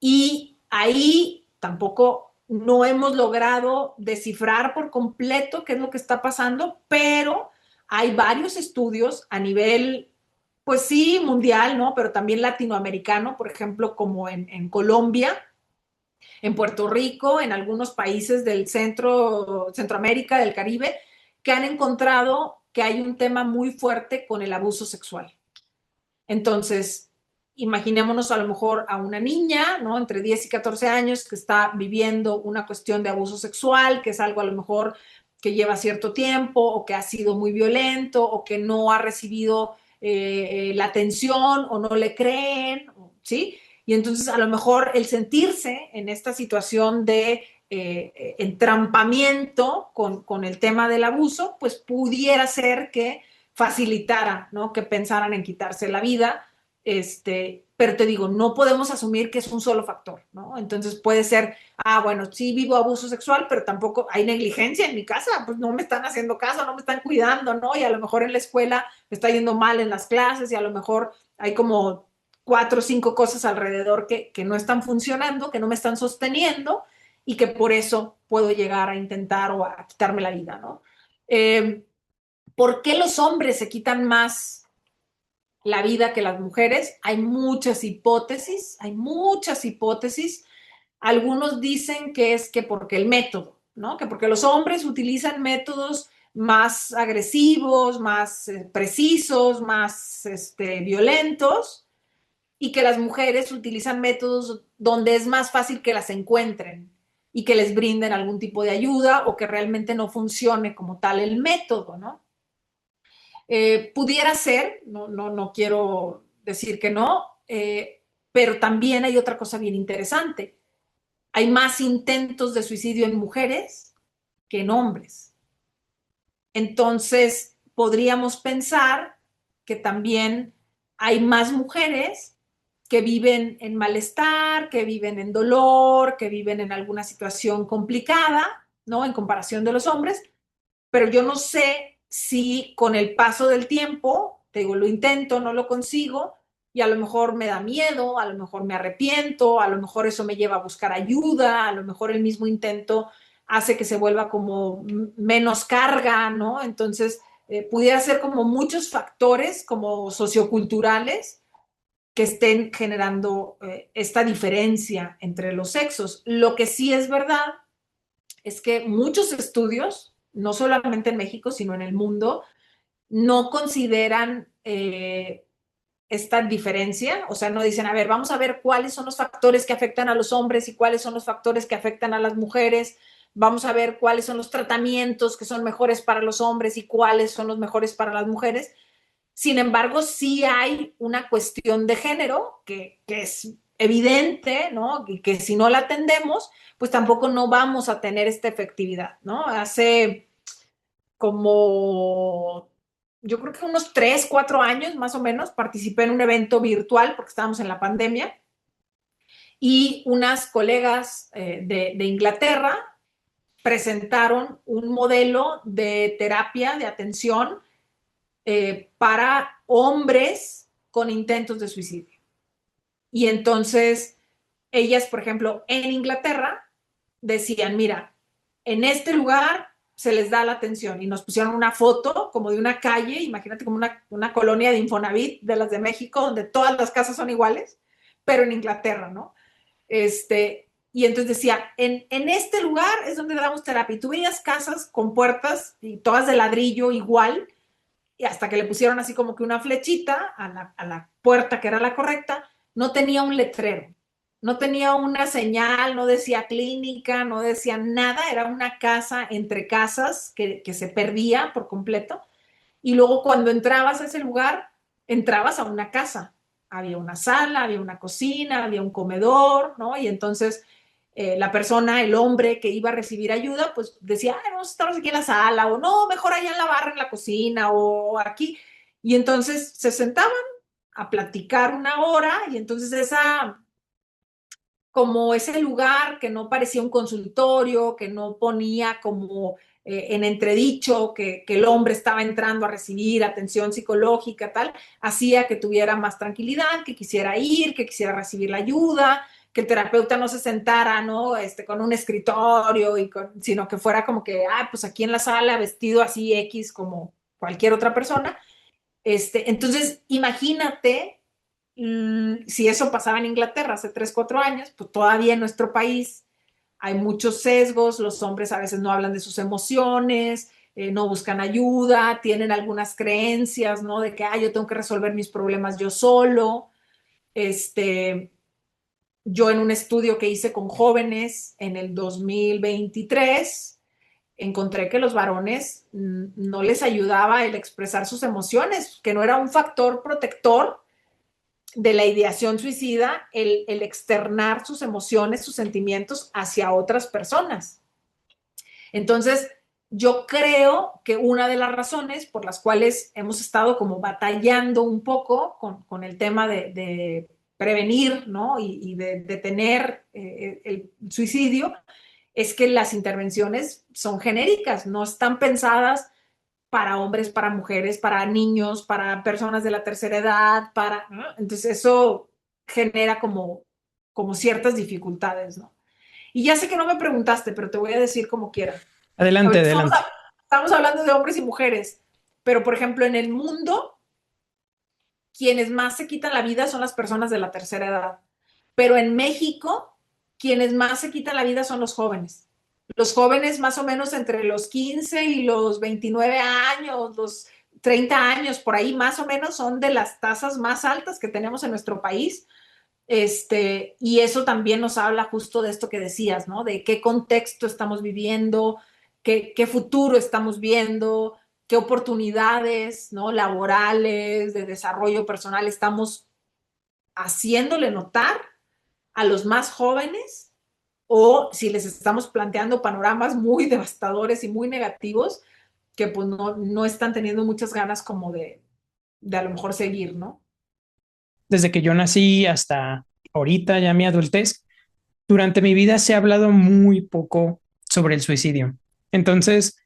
Y ahí tampoco no hemos logrado descifrar por completo qué es lo que está pasando, pero hay varios estudios a nivel, pues sí, mundial, ¿no? Pero también latinoamericano, por ejemplo, como en Colombia, en Puerto Rico, en algunos países del Centroamérica, del Caribe, que han encontrado que hay un tema muy fuerte con el abuso sexual. Entonces, imaginémonos a lo mejor a una niña, ¿no? Entre 10 y 14 años que está viviendo una cuestión de abuso sexual, que es algo a lo mejor que lleva cierto tiempo o que ha sido muy violento o que no ha recibido la atención o no le creen, ¿sí? Y entonces a lo mejor el sentirse en esta situación de entrampamiento con el tema del abuso, pues pudiera ser que facilitara, ¿no? Que pensaran en quitarse la vida, pero te digo, no podemos asumir que es un solo factor, ¿no? Entonces puede ser, bueno, sí vivo abuso sexual, pero tampoco hay negligencia en mi casa, pues no me están haciendo caso, no me están cuidando, ¿no? Y a lo mejor en la escuela me está yendo mal en las clases y a lo mejor hay como 4 o 5 cosas alrededor que no están funcionando, que no me están sosteniendo y que por eso puedo llegar a intentar o a quitarme la vida, ¿no? ¿Por qué los hombres se quitan más la vida que las mujeres? Hay muchas hipótesis, hay muchas hipótesis. Algunos dicen que es que porque el método, ¿no? Que porque los hombres utilizan métodos más agresivos, más precisos, más violentos, y que las mujeres utilizan métodos donde es más fácil que las encuentren y que les brinden algún tipo de ayuda o que realmente no funcione como tal el método, ¿no? Pudiera ser, no quiero decir que no, pero también hay otra cosa bien interesante. Hay más intentos de suicidio en mujeres que en hombres. Entonces, podríamos pensar que también hay más mujeres que viven en malestar, que viven en dolor, que viven en alguna situación complicada, ¿no? En comparación de los hombres, pero yo no sé si con el paso del tiempo, te digo, lo intento, no lo consigo, y a lo mejor me da miedo, a lo mejor me arrepiento, a lo mejor eso me lleva a buscar ayuda, a lo mejor el mismo intento hace que se vuelva como menos carga, ¿no? Entonces, pudiera ser como muchos factores como socioculturales que estén generando esta diferencia entre los sexos. Lo que sí es verdad es que muchos estudios, no solamente en México, sino en el mundo, no consideran esta diferencia, o sea, no dicen, a ver, vamos a ver cuáles son los factores que afectan a los hombres y cuáles son los factores que afectan a las mujeres, vamos a ver cuáles son los tratamientos que son mejores para los hombres y cuáles son los mejores para las mujeres. Sin embargo, sí hay una cuestión de género que es evidente, ¿no? Y que si no la atendemos, pues tampoco no vamos a tener esta efectividad, ¿no? Hace como, yo creo que unos 3, 4 años más o menos, participé en un evento virtual porque estábamos en la pandemia y unas colegas de Inglaterra presentaron un modelo de terapia, de atención para hombres con intentos de suicidio. Y entonces ellas, por ejemplo, en Inglaterra decían, mira, en este lugar se les da la atención y nos pusieron una foto como de una calle, imagínate como una colonia de Infonavit de las de México, donde todas las casas son iguales, pero en Inglaterra, ¿no? Y entonces decía, en este lugar es donde damos terapia. Y tú veías casas con puertas y todas de ladrillo igual, y hasta que le pusieron así como que una flechita a la puerta que era la correcta, no tenía un letrero, no tenía una señal, no decía clínica, no decía nada, era una casa entre casas que se perdía por completo. Y luego cuando entrabas a ese lugar, entrabas a una casa. Había una sala, había una cocina, había un comedor, ¿no? Y entonces la persona, el hombre que iba a recibir ayuda, pues decía, ay, vamos a estar aquí en la sala, o no, mejor allá en la barra, en la cocina, o aquí. Y entonces se sentaban a platicar una hora, y entonces como ese lugar que no parecía un consultorio, que no ponía como en entredicho que el hombre estaba entrando a recibir atención psicológica, tal, hacía que tuviera más tranquilidad, que quisiera ir, que quisiera recibir la ayuda, que el terapeuta no se sentara, ¿no? Con un escritorio, sino que fuera como que, pues aquí en la sala, vestido así X como cualquier otra persona. Entonces, imagínate si eso pasaba en Inglaterra hace 3, 4 años, pues todavía en nuestro país hay muchos sesgos, los hombres a veces no hablan de sus emociones, no buscan ayuda, tienen algunas creencias, ¿no? De que, yo tengo que resolver mis problemas yo solo. Yo en un estudio que hice con jóvenes en el 2023, encontré que los varones no les ayudaba el expresar sus emociones, que no era un factor protector de la ideación suicida el externar sus emociones, sus sentimientos hacia otras personas. Entonces, yo creo que una de las razones por las cuales hemos estado como batallando un poco con el tema de prevenir, ¿no? Y de detener el suicidio, es que las intervenciones son genéricas, no están pensadas para hombres, para mujeres, para niños, para personas de la tercera edad, ¿no? Entonces eso genera como ciertas dificultades, ¿no? Y ya sé que no me preguntaste, pero te voy a decir como quiera. Adelante, Ahorita adelante. estamos hablando de hombres y mujeres, pero por ejemplo en el mundo, quienes más se quitan la vida son las personas de la tercera edad. Pero en México, quienes más se quitan la vida son los jóvenes. Los jóvenes más o menos entre los 15 y los 29 años, los 30 años, por ahí más o menos son de las tasas más altas que tenemos en nuestro país. Y eso también nos habla justo de esto que decías, ¿no? De qué contexto estamos viviendo, qué futuro estamos viendo, qué oportunidades, ¿no? Laborales, de desarrollo personal estamos haciéndole notar a los más jóvenes, o si les estamos planteando panoramas muy devastadores y muy negativos que pues no están teniendo muchas ganas como de a lo mejor seguir, ¿no? Desde que yo nací hasta ahorita, ya mi adultez, durante mi vida se ha hablado muy poco sobre el suicidio. Entonces,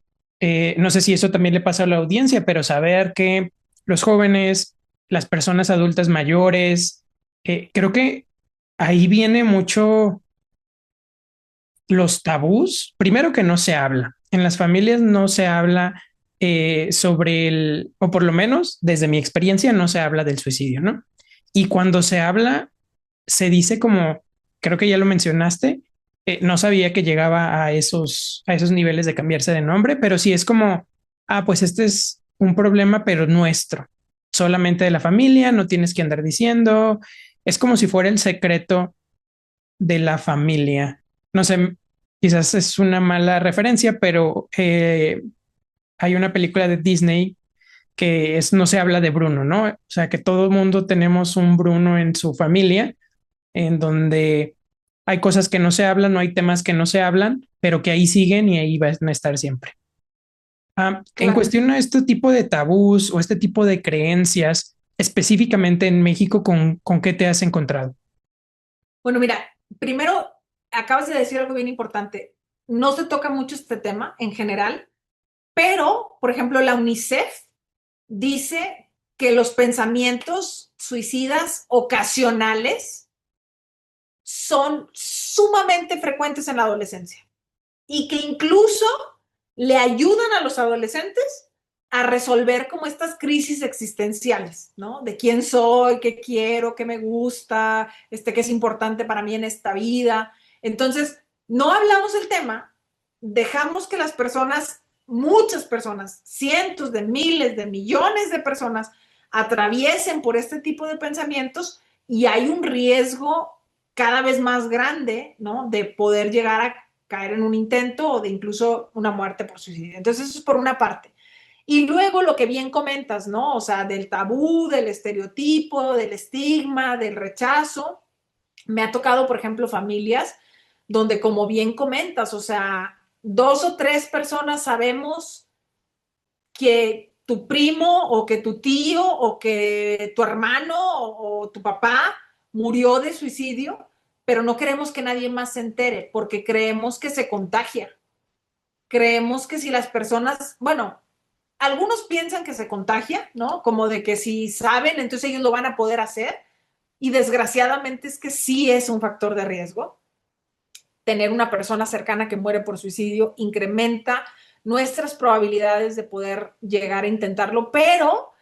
no sé si eso también le pasa a la audiencia, pero saber que los jóvenes, las personas adultas mayores, creo que ahí viene mucho los tabús. Primero que no se habla. En las familias no se habla sobre el, o por lo menos desde mi experiencia, no se habla del suicidio, ¿no? Y cuando se habla, se dice como, creo que ya lo mencionaste, no sabía que llegaba a esos niveles de cambiarse de nombre, pero sí es como, ah, pues este es un problema, pero nuestro, solamente de la familia, no tienes que andar diciendo, es como si fuera el secreto de la familia. No sé, quizás es una mala referencia, pero hay una película de Disney que es no se habla de Bruno, ¿no? O sea, que todo el mundo tenemos un Bruno en su familia, en donde hay cosas que no se hablan, no hay temas que no se hablan, pero que ahí siguen y ahí van a estar siempre. En Claro. cuestión a este tipo de tabús o este tipo de creencias, específicamente en México, con qué te has encontrado? Bueno, mira, primero acabas de decir algo bien importante. No se toca mucho este tema en general, pero, por ejemplo, la UNICEF dice que los pensamientos suicidas ocasionales son sumamente frecuentes en la adolescencia y que incluso le ayudan a los adolescentes a resolver como estas crisis existenciales, ¿no? De quién soy, qué quiero, qué me gusta, qué es importante para mí en esta vida. Entonces, no hablamos del tema, dejamos que las personas, muchas personas, cientos de miles de millones de personas, atraviesen por este tipo de pensamientos y hay un riesgo cada vez más grande, ¿no? De poder llegar a caer en un intento o de incluso una muerte por suicidio. Entonces, eso es por una parte. Y luego lo que bien comentas, ¿no? O sea, del tabú, del estereotipo, del estigma, del rechazo. Me ha tocado, por ejemplo, familias donde, como bien comentas, o sea, dos o tres personas sabemos que tu primo o que tu tío o que tu hermano o tu papá murió de suicidio, pero no queremos que nadie más se entere porque creemos que se contagia. Creemos que si las personas, bueno, algunos piensan que se contagia, ¿no? Como de que si saben, entonces ellos lo van a poder hacer. Y desgraciadamente es que sí es un factor de riesgo. Tener una persona cercana que muere por suicidio incrementa nuestras probabilidades de poder llegar a intentarlo, pero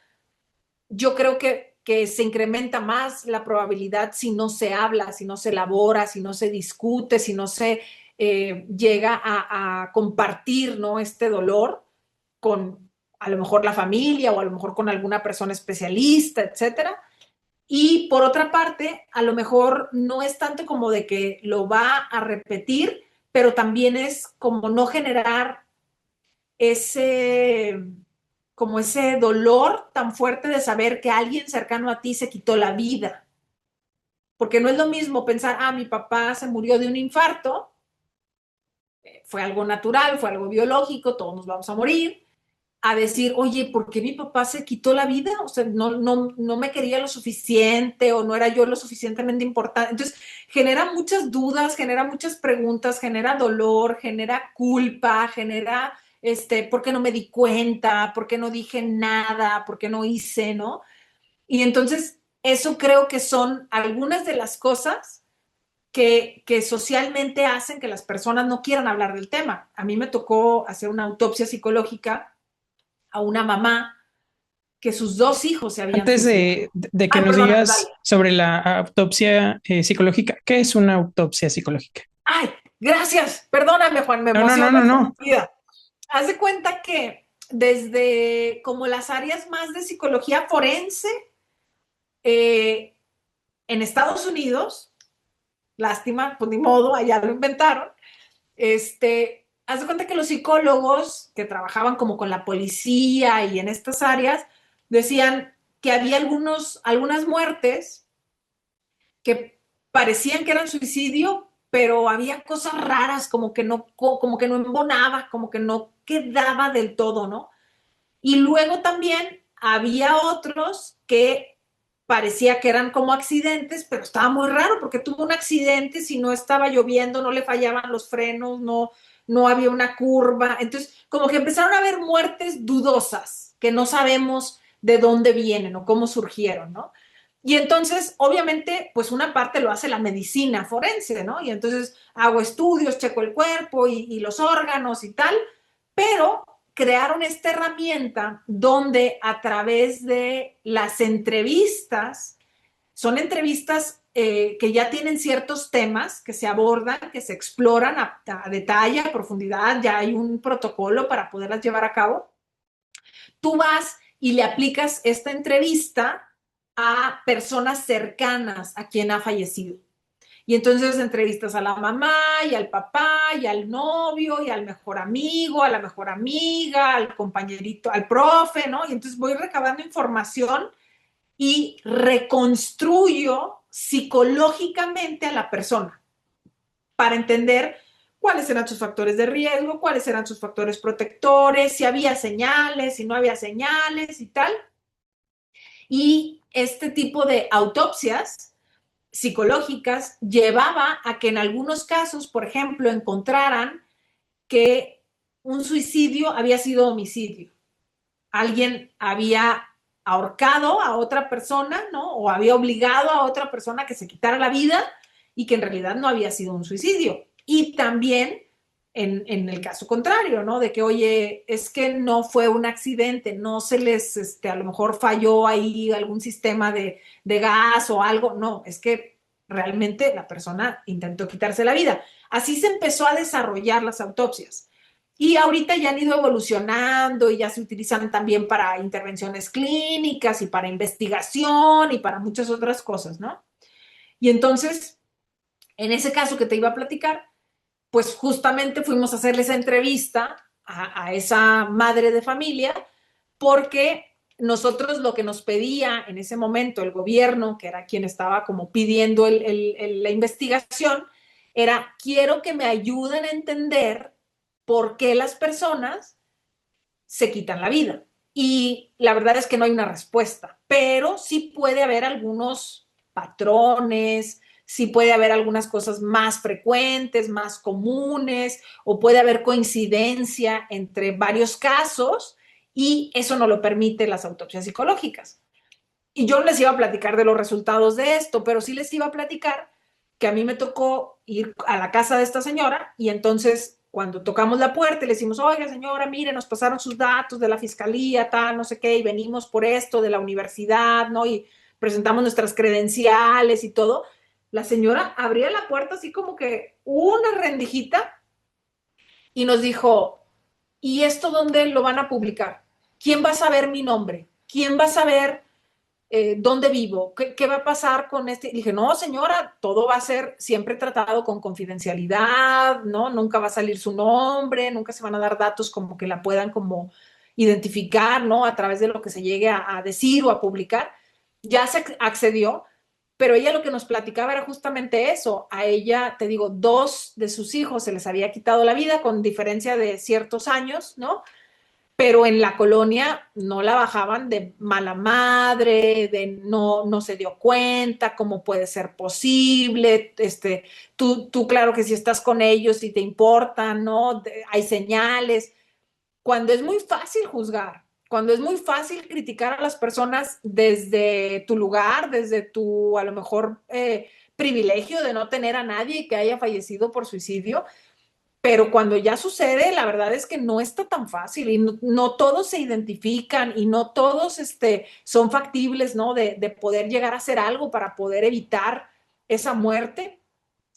yo creo que se incrementa más la probabilidad si no se habla, si no se elabora, si no se discute, si no se llega a compartir, ¿no? Este dolor con a lo mejor la familia o a lo mejor con alguna persona especialista, etcétera. Y por otra parte, a lo mejor no es tanto como de que lo va a repetir, pero también es como no generar ese, como ese dolor tan fuerte de saber que alguien cercano a ti se quitó la vida. Porque no es lo mismo pensar, ah, mi papá se murió de un infarto, fue algo natural, fue algo biológico, todos nos vamos a morir, a decir, oye, ¿por qué mi papá se quitó la vida? O sea, no me quería lo suficiente o no era yo lo suficientemente importante. Entonces, genera muchas dudas, genera muchas preguntas, genera dolor, genera culpa, genera, ¿por qué no me di cuenta? ¿Por qué no dije nada? ¿Por qué no hice? ¿No? Y entonces, eso creo que son algunas de las cosas que socialmente hacen que las personas no quieran hablar del tema. A mí me tocó hacer una autopsia psicológica a una mamá que sus dos hijos se habían Antes suicidado. de que Ay, nos perdóname, dale. digas sobre la autopsia psicológica, ¿qué es una autopsia psicológica? Ay, gracias. Perdóname, Juan, me No, no, no, emociona no, esta no. vida. Haz de cuenta que desde como las áreas más de psicología forense eh, en Estados Unidos, lástima, pues ni modo, allá lo inventaron, haz de cuenta que los psicólogos que trabajaban como con la policía y en estas áreas decían que había algunas muertes que parecían que eran suicidio, pero había cosas raras, como que no embonaba, como que no quedaba del todo, ¿no? Y luego también había otros que parecía que eran como accidentes, pero estaba muy raro porque tuvo un accidente, si no estaba lloviendo, no le fallaban los frenos, no había una curva. Entonces, como que empezaron a haber muertes dudosas, que no sabemos de dónde vienen o cómo surgieron, ¿no? Y entonces, obviamente, pues una parte lo hace la medicina forense, ¿no? Y entonces hago estudios, checo el cuerpo y los órganos y tal, pero crearon esta herramienta donde a través de las entrevistas, son entrevistas que ya tienen ciertos temas que se abordan, que se exploran a detalle, a profundidad, ya hay un protocolo para poderlas llevar a cabo. Tú vas y le aplicas esta entrevista a personas cercanas a quien ha fallecido. Y entonces entrevistas a la mamá y al papá y al novio y al mejor amigo, a la mejor amiga, al compañerito, al profe, ¿no? Y entonces voy recabando información y reconstruyo psicológicamente a la persona para entender cuáles eran sus factores de riesgo, cuáles eran sus factores protectores, si había señales, si no había señales y tal. Y este tipo de autopsias psicológicas llevaba a que en algunos casos, por ejemplo, encontraran que un suicidio había sido homicidio. Alguien había ahorcado a otra persona, ¿no? O había obligado a otra persona a que se quitara la vida y que en realidad no había sido un suicidio. Y también en el caso contrario, ¿no? De que, oye, es que no fue un accidente, no se les, a lo mejor falló ahí algún sistema de gas o algo, no, es que realmente la persona intentó quitarse la vida. Así se empezó a desarrollar las autopsias. Y ahorita ya han ido evolucionando y ya se utilizan también para intervenciones clínicas y para investigación y para muchas otras cosas, ¿no? Y entonces, en ese caso que te iba a platicar, pues justamente fuimos a hacerle esa entrevista a esa madre de familia porque nosotros lo que nos pedía en ese momento el gobierno, que era quien estaba como pidiendo la investigación, era, quiero que me ayuden a entender por qué las personas se quitan la vida. Y la verdad es que no hay una respuesta, pero sí puede haber algunos patrones, sí puede haber algunas cosas más frecuentes, más comunes, o puede haber coincidencia entre varios casos y eso no lo permite las autopsias psicológicas. Y yo les iba a platicar de los resultados de esto, pero sí les iba a platicar que a mí me tocó ir a la casa de esta señora y entonces cuando tocamos la puerta y le decimos, oiga señora, mire, nos pasaron sus datos de la fiscalía, tal, no sé qué, y venimos por esto de la universidad, ¿no? Y presentamos nuestras credenciales y todo, la señora abría la puerta así como que una rendijita y nos dijo, ¿y esto dónde lo van a publicar? ¿Quién va a saber mi nombre? ¿Quién va a saber dónde vivo? ¿Qué va a pasar con este? Y dije, no, señora, todo va a ser siempre tratado con confidencialidad, ¿no? Nunca va a salir su nombre, nunca se van a dar datos como que la puedan como identificar, ¿no? A través de lo que se llegue a decir o a publicar. Ya se accedió, pero ella lo que nos platicaba era justamente eso. A ella, te digo, dos de sus hijos se les había quitado la vida con diferencia de ciertos años, ¿no? pero en la colonia no la bajaban de mala madre, de no se dio cuenta, cómo puede ser posible, tú claro que si estás con ellos y te importan, ¿no? Hay señales, cuando es muy fácil juzgar, cuando es muy fácil criticar a las personas desde tu lugar, desde tu, a lo mejor, privilegio de no tener a nadie que haya fallecido por suicidio, pero cuando ya sucede, la verdad es que no está tan fácil y no todos se identifican y no todos son factibles, ¿no? De poder llegar a hacer algo para poder evitar esa muerte.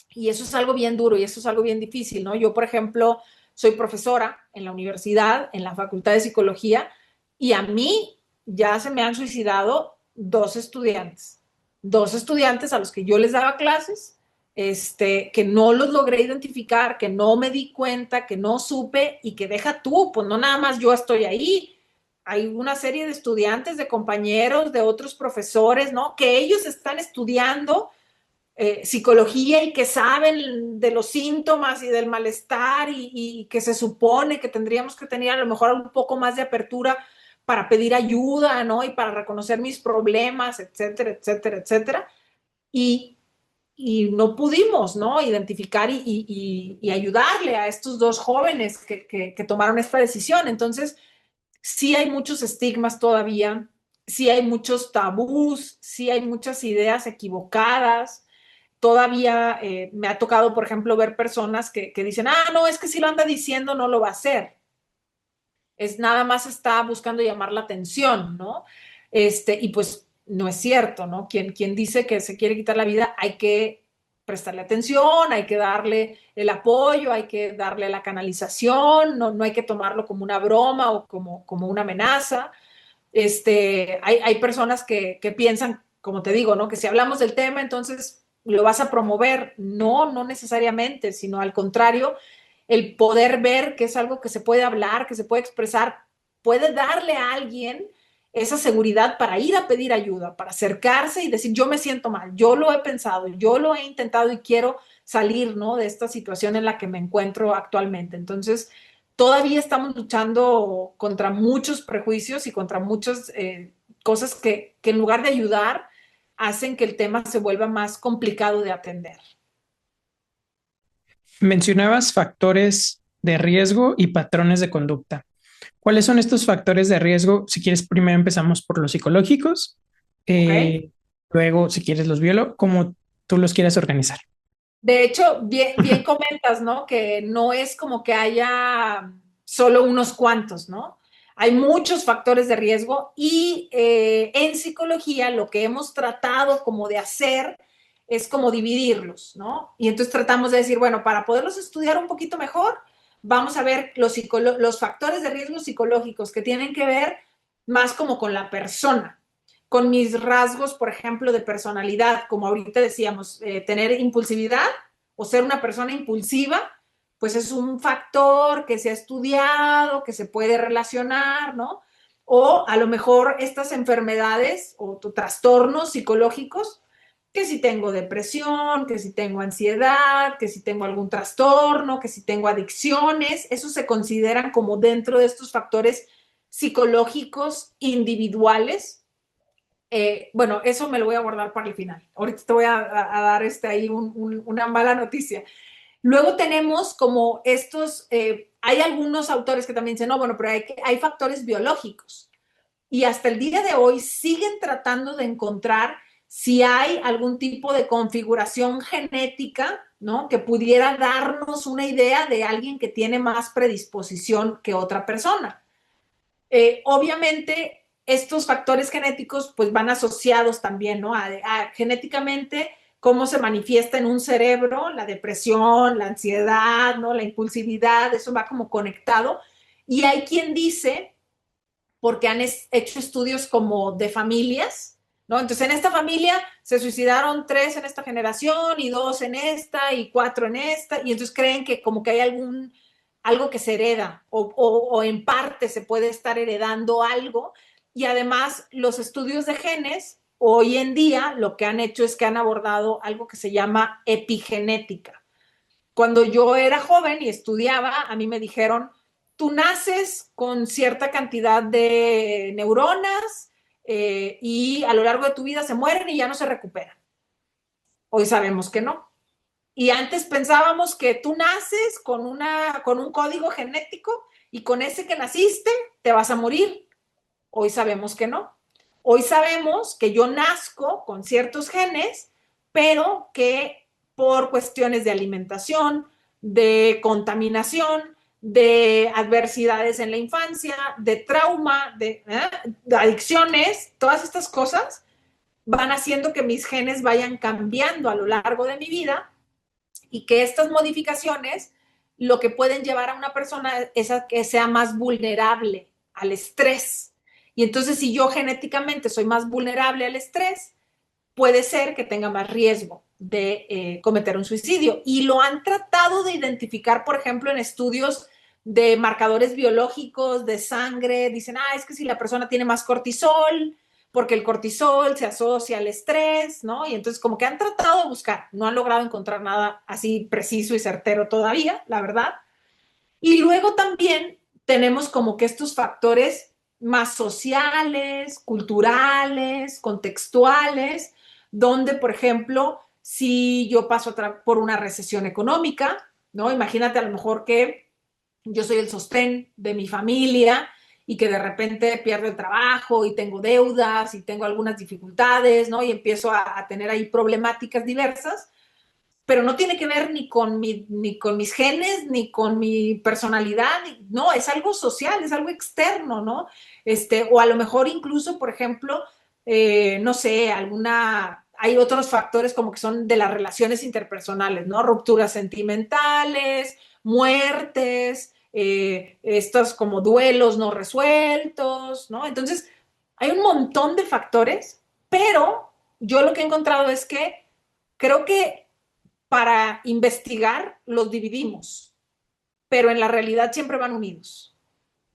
Y eso es algo bien duro y eso es algo bien difícil, ¿no? Yo, por ejemplo, soy profesora en la universidad, en la Facultad de Psicología, y a mí ya se me han suicidado dos estudiantes a los que yo les daba clases, que no los logré identificar, que no me di cuenta, que no supe y que deja tú, pues no nada más yo estoy ahí, hay una serie de estudiantes, de compañeros, de otros profesores, ¿no? Que ellos están estudiando psicología y que saben de los síntomas y del malestar y que se supone que tendríamos que tener a lo mejor un poco más de apertura para pedir ayuda, ¿no? Y para reconocer mis problemas, etcétera, etcétera, etcétera. Y, y no pudimos, ¿no? Identificar y ayudarle a estos dos jóvenes que tomaron esta decisión. Entonces, sí hay muchos estigmas todavía, sí hay muchos tabús, sí hay muchas ideas equivocadas. Todavía me ha tocado, por ejemplo, ver personas que dicen, no, es que si lo anda diciendo no lo va a hacer. Es nada más está buscando llamar la atención, ¿no? Y pues no es cierto, ¿no? Quien dice que se quiere quitar la vida, hay que prestarle atención, hay que darle el apoyo, hay que darle la canalización, no hay que tomarlo como una broma o como una amenaza. Hay personas que piensan, como te digo, ¿no? Que si hablamos del tema, entonces lo vas a promover. No necesariamente, sino al contrario, el poder ver que es algo que se puede hablar, que se puede expresar, puede darle a alguien esa seguridad para ir a pedir ayuda, para acercarse y decir, yo me siento mal, yo lo he pensado, yo lo he intentado y quiero salir, ¿no? De esta situación en la que me encuentro actualmente. Entonces, todavía estamos luchando contra muchos prejuicios y contra muchas cosas que en lugar de ayudar, hacen que el tema se vuelva más complicado de atender. Mencionabas factores de riesgo y patrones de conducta. ¿Cuáles son estos factores de riesgo? Si quieres, primero empezamos por los psicológicos, ¿Ok? luego, si quieres, los biólogos, como tú los quieras organizar. De hecho, bien comentas, ¿no? Que no es como que haya solo unos cuantos, ¿no? Hay muchos factores de riesgo y en psicología lo que hemos tratado como de hacer es como dividirlos, ¿no? Y entonces tratamos de decir, bueno, para poderlos estudiar un poquito mejor, vamos a ver los factores de riesgo psicológicos que tienen que ver más como con la persona, con mis rasgos, por ejemplo, de personalidad, como ahorita decíamos, tener impulsividad o ser una persona impulsiva, pues es un factor que se ha estudiado, que se puede relacionar, ¿no? O a lo mejor estas enfermedades o trastornos psicológicos, que si tengo depresión, que si tengo ansiedad, que si tengo algún trastorno, que si tengo adicciones, eso se consideran como dentro de estos factores psicológicos individuales. Bueno, eso me lo voy a guardar para el final. Ahorita te voy a dar ahí una mala noticia. Luego tenemos como estos, hay algunos autores que también dicen, no, bueno, pero hay factores biológicos. Y hasta el día de hoy siguen tratando de encontrar si hay algún tipo de configuración genética, ¿no? Que pudiera darnos una idea de alguien que tiene más predisposición que otra persona. Obviamente, estos factores genéticos pues van asociados también, ¿no? A genéticamente cómo se manifiesta en un cerebro, la depresión, la ansiedad, ¿no? La impulsividad, eso va como conectado. Y hay quien dice, porque han hecho estudios como de familias, ¿no? Entonces, en esta familia se suicidaron 3 en esta generación y 2 en esta y 4 en esta, y entonces creen que como que hay algo que se hereda o en parte se puede estar heredando algo. Y además los estudios de genes hoy en día lo que han hecho es que han abordado algo que se llama epigenética. Cuando yo era joven y estudiaba, a mí me dijeron, tú naces con cierta cantidad de neuronas y a lo largo de tu vida se mueren y ya no se recuperan. Hoy sabemos que no. Y antes pensábamos que tú naces con un código genético y con ese que naciste te vas a morir. Hoy sabemos que no. Hoy sabemos que yo nazco con ciertos genes, pero que por cuestiones de alimentación, de contaminación, de adversidades en la infancia, de trauma, de adicciones, todas estas cosas van haciendo que mis genes vayan cambiando a lo largo de mi vida y que estas modificaciones lo que pueden llevar a una persona es a que sea más vulnerable al estrés. Y entonces si yo genéticamente soy más vulnerable al estrés, puede ser que tenga más riesgo de cometer un suicidio. Y lo han tratado de identificar, por ejemplo, en estudios de marcadores biológicos, de sangre. Dicen, es que si la persona tiene más cortisol, porque el cortisol se asocia al estrés, ¿no? Y entonces como que han tratado de buscar, no han logrado encontrar nada así preciso y certero todavía, la verdad. Y luego también tenemos como que estos factores más sociales, culturales, contextuales, donde, por ejemplo, si yo paso por una recesión económica, ¿no? Imagínate a lo mejor que yo soy el sostén de mi familia y que de repente pierdo el trabajo y tengo deudas y tengo algunas dificultades, ¿no? Y empiezo a tener ahí problemáticas diversas, pero no tiene que ver ni con mis genes, ni con mi personalidad, no, es algo social, es algo externo, ¿no? O a lo mejor incluso, por ejemplo, no sé, hay otros factores como que son de las relaciones interpersonales, ¿no? Rupturas sentimentales, muertes, estos como duelos no resueltos, ¿no? Entonces, hay un montón de factores, pero yo lo que he encontrado es que creo que para investigar los dividimos, pero en la realidad siempre van unidos.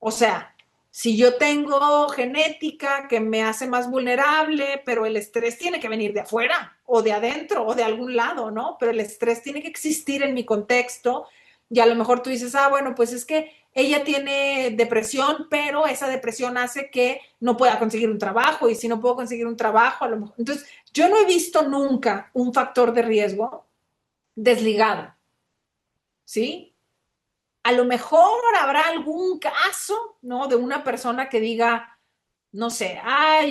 O sea, si yo tengo genética que me hace más vulnerable, pero el estrés tiene que venir de afuera o de adentro o de algún lado, ¿no? Pero el estrés tiene que existir en mi contexto y a lo mejor tú dices, bueno, pues es que ella tiene depresión, pero esa depresión hace que no pueda conseguir un trabajo y si no puedo conseguir un trabajo, a lo mejor... Entonces, yo no he visto nunca un factor de riesgo desligado, ¿sí? A lo mejor habrá algún caso, ¿no? De una persona que diga, no sé,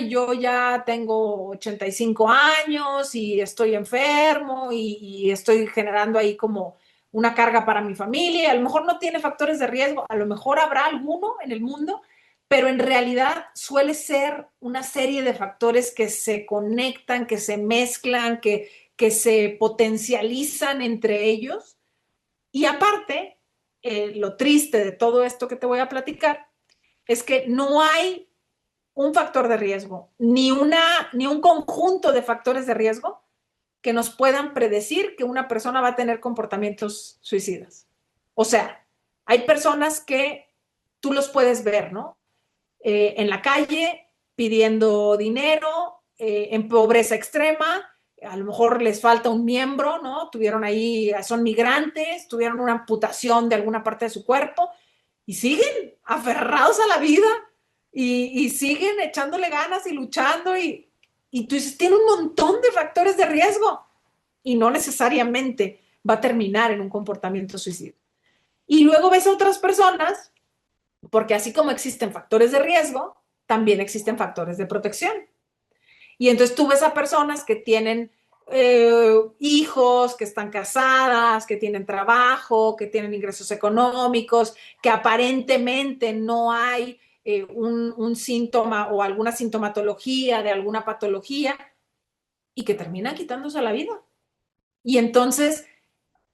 yo ya tengo 85 años y estoy enfermo y estoy generando ahí como una carga para mi familia. Y a lo mejor no tiene factores de riesgo, a lo mejor habrá alguno en el mundo, pero en realidad suele ser una serie de factores que se conectan, que se mezclan, que se potencializan entre ellos. Y aparte, lo triste de todo esto que te voy a platicar es que no hay un factor de riesgo, ni un conjunto de factores de riesgo que nos puedan predecir que una persona va a tener comportamientos suicidas. O sea, hay personas que tú los puedes ver, ¿no? En la calle, pidiendo dinero, en pobreza extrema, a lo mejor les falta un miembro, ¿no? Son migrantes, tuvieron una amputación de alguna parte de su cuerpo y siguen aferrados a la vida y siguen echándole ganas y luchando y tú dices, tiene un montón de factores de riesgo y no necesariamente va a terminar en un comportamiento suicida. Y luego ves a otras personas, porque así como existen factores de riesgo, también existen factores de protección. Y entonces tú ves a personas que tienen hijos, que están casadas, que tienen trabajo, que tienen ingresos económicos, que aparentemente no hay un síntoma o alguna sintomatología de alguna patología y que terminan quitándose la vida. Y entonces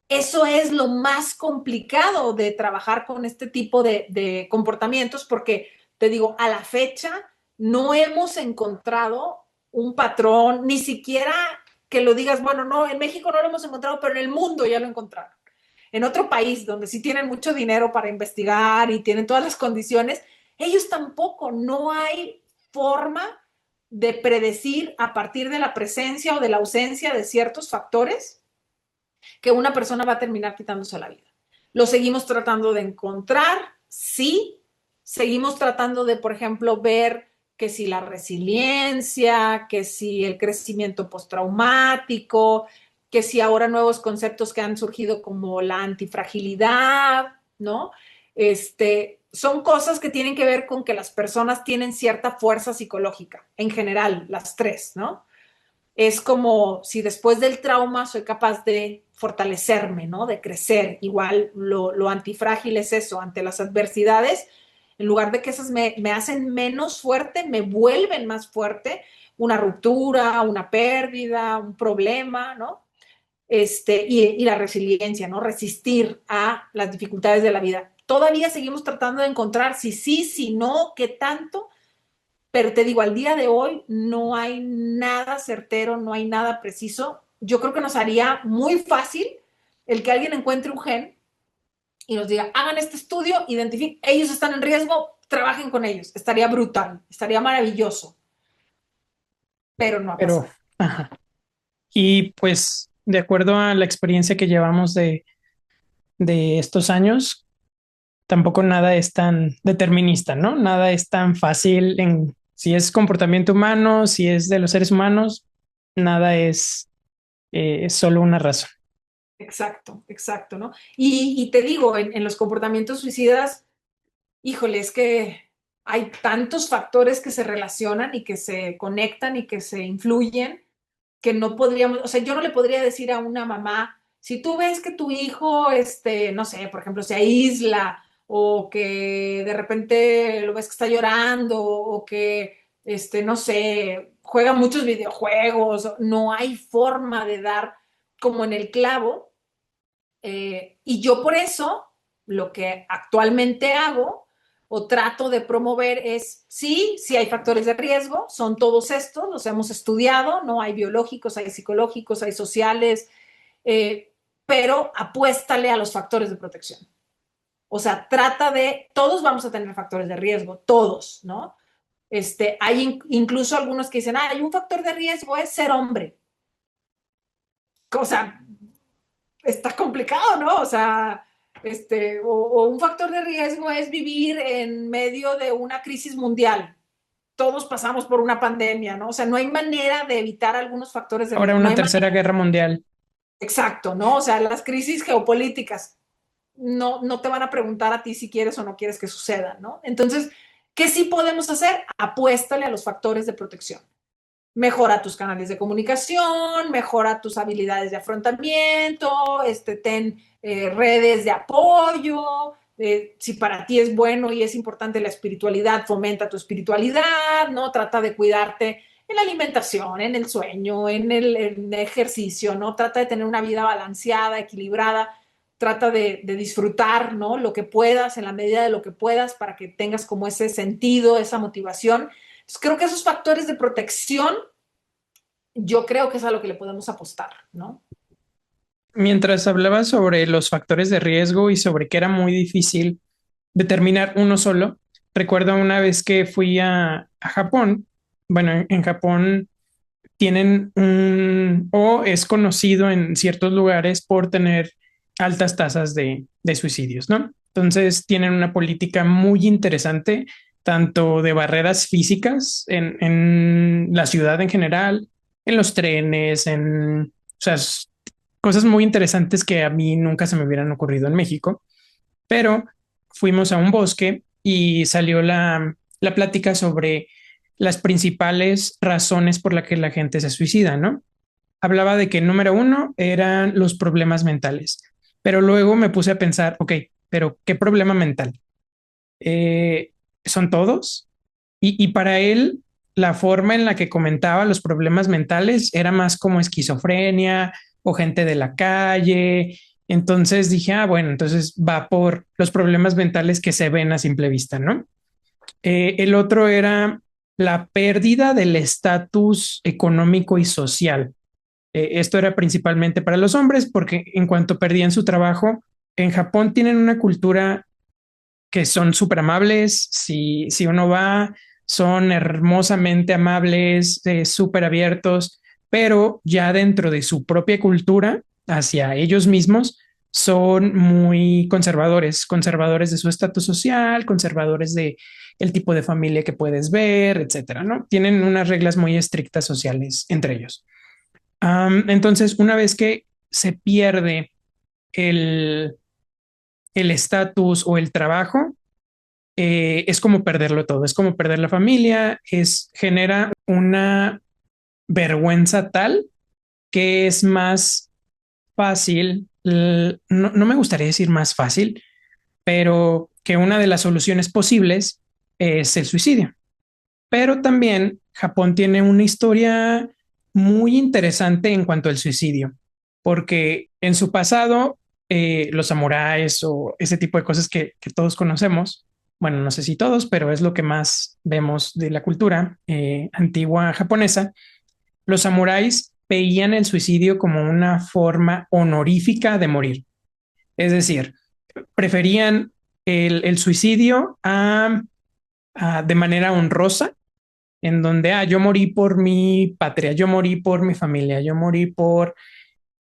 eso es lo más complicado de trabajar con este tipo de comportamientos porque, te digo, a la fecha no hemos encontrado un patrón, ni siquiera que lo digas, bueno, no, en México no lo hemos encontrado, pero en el mundo ya lo encontraron. En otro país donde sí tienen mucho dinero para investigar y tienen todas las condiciones, ellos tampoco, no hay forma de predecir a partir de la presencia o de la ausencia de ciertos factores que una persona va a terminar quitándose la vida. Lo seguimos tratando de encontrar, sí seguimos tratando de, por ejemplo, ver que si la resiliencia, que si el crecimiento postraumático, que si ahora nuevos conceptos que han surgido como la antifragilidad, ¿no? Son cosas que tienen que ver con que las personas tienen cierta fuerza psicológica, en general, las tres, ¿no? Es como si después del trauma soy capaz de fortalecerme, ¿no? De crecer. Igual lo antifrágil es eso, ante las adversidades, en lugar de que esas me hacen menos fuerte, me vuelven más fuerte, una ruptura, una pérdida, un problema, ¿no? Y la resiliencia, ¿no? Resistir a las dificultades de la vida. Todavía seguimos tratando de encontrar si sí, si no, qué tanto, pero te digo, al día de hoy no hay nada certero, no hay nada preciso. Yo creo que nos haría muy fácil el que alguien encuentre un gen y nos diga, hagan este estudio, identifiquen, ellos están en riesgo, trabajen con ellos. Estaría brutal, estaría maravilloso, pero no ha Pero, pasado. ajá. Y pues, de acuerdo a la experiencia que llevamos de estos años, tampoco nada es tan determinista, ¿no? Nada es tan fácil en si es comportamiento humano, si es de los seres humanos, nada es solo una razón. Exacto, exacto, ¿no? Y te digo, en los comportamientos suicidas, híjole, es que hay tantos factores que se relacionan y que se conectan y que se influyen que no podríamos, o sea, yo no le podría decir a una mamá, si tú ves que tu hijo, no sé, por ejemplo, se aísla o que de repente lo ves que está llorando o que, no sé, juega muchos videojuegos, no hay forma de dar como en el clavo. Y yo por eso lo que actualmente hago o trato de promover es, sí, sí hay factores de riesgo, son todos estos, los hemos estudiado, no hay biológicos, hay psicológicos, hay sociales, eh, pero apuéstale a los factores de protección. O sea, trata de, todos vamos a tener factores de riesgo, todos, ¿no? Hay incluso algunos que dicen, hay un factor de riesgo es ser hombre. O sea, está complicado, ¿no? O sea, o un factor de riesgo es vivir en medio de una crisis mundial. Todos pasamos por una pandemia, ¿no? O sea, no hay manera de evitar algunos factores de Ahora riesgo. No una hay tercera manera. guerra mundial. Exacto, ¿no? O sea, las crisis geopolíticas no te van a preguntar a ti si quieres o no quieres que sucedan, ¿no? Entonces, ¿qué sí podemos hacer? Apuéstale a los factores de protección. Mejora tus canales de comunicación, mejora tus habilidades de afrontamiento, ten redes de apoyo. Si para ti es bueno y es importante la espiritualidad, fomenta tu espiritualidad, ¿no? Trata de cuidarte en la alimentación, en el sueño, en el ejercicio, ¿no? Trata de tener una vida balanceada, equilibrada, trata de disfrutar, ¿no? Lo que puedas, en la medida de lo que puedas, para que tengas como ese sentido, esa motivación. Entonces, creo que esos factores de protección, yo creo que es a lo que le podemos apostar, ¿no? Mientras hablaba sobre los factores de riesgo y sobre que era muy difícil determinar uno solo, recuerdo una vez que fui a Japón. Bueno, en Japón tienen o es conocido en ciertos lugares por tener altas tasas de suicidios, ¿no? Entonces tienen una política muy interesante, tanto de barreras físicas en la ciudad en general, en los trenes, o sea, cosas muy interesantes que a mí nunca se me hubieran ocurrido en México, pero fuimos a un bosque y salió la plática sobre las principales razones por las que la gente se suicida, ¿no? Hablaba de que número uno eran los problemas mentales, pero luego me puse a pensar, ok, pero ¿qué problema mental? Eh, ¿Son todos? Y para él, la forma en la que comentaba los problemas mentales era más como esquizofrenia o gente de la calle. Entonces dije, ah, bueno, entonces va por los problemas mentales que se ven a simple vista, ¿no? El otro era la pérdida del estatus económico y social. Esto era principalmente para los hombres porque en cuanto perdían su trabajo, en Japón tienen una cultura que son súper amables. Si uno va, son hermosamente amables, súper abiertos, pero ya dentro de su propia cultura, hacia ellos mismos, son muy conservadores, conservadores de su estatus social, conservadores de el tipo de familia que puedes ver, etcétera, ¿no? Tienen unas reglas muy estrictas sociales entre ellos. Entonces, una vez que se pierde el el estatus o el trabajo, es como perderlo todo, es como perder la familia, genera una vergüenza tal que es más fácil, no me gustaría decir más fácil, pero que una de las soluciones posibles es el suicidio. Pero también Japón tiene una historia muy interesante en cuanto al suicidio, porque en su pasado, los samuráis o ese tipo de cosas que todos conocemos, bueno, no sé si todos, pero es lo que más vemos de la cultura antigua japonesa, los samuráis veían el suicidio como una forma honorífica de morir. Es decir, preferían el suicidio de manera honrosa en donde yo morí por mi patria, yo morí por mi familia, yo morí por...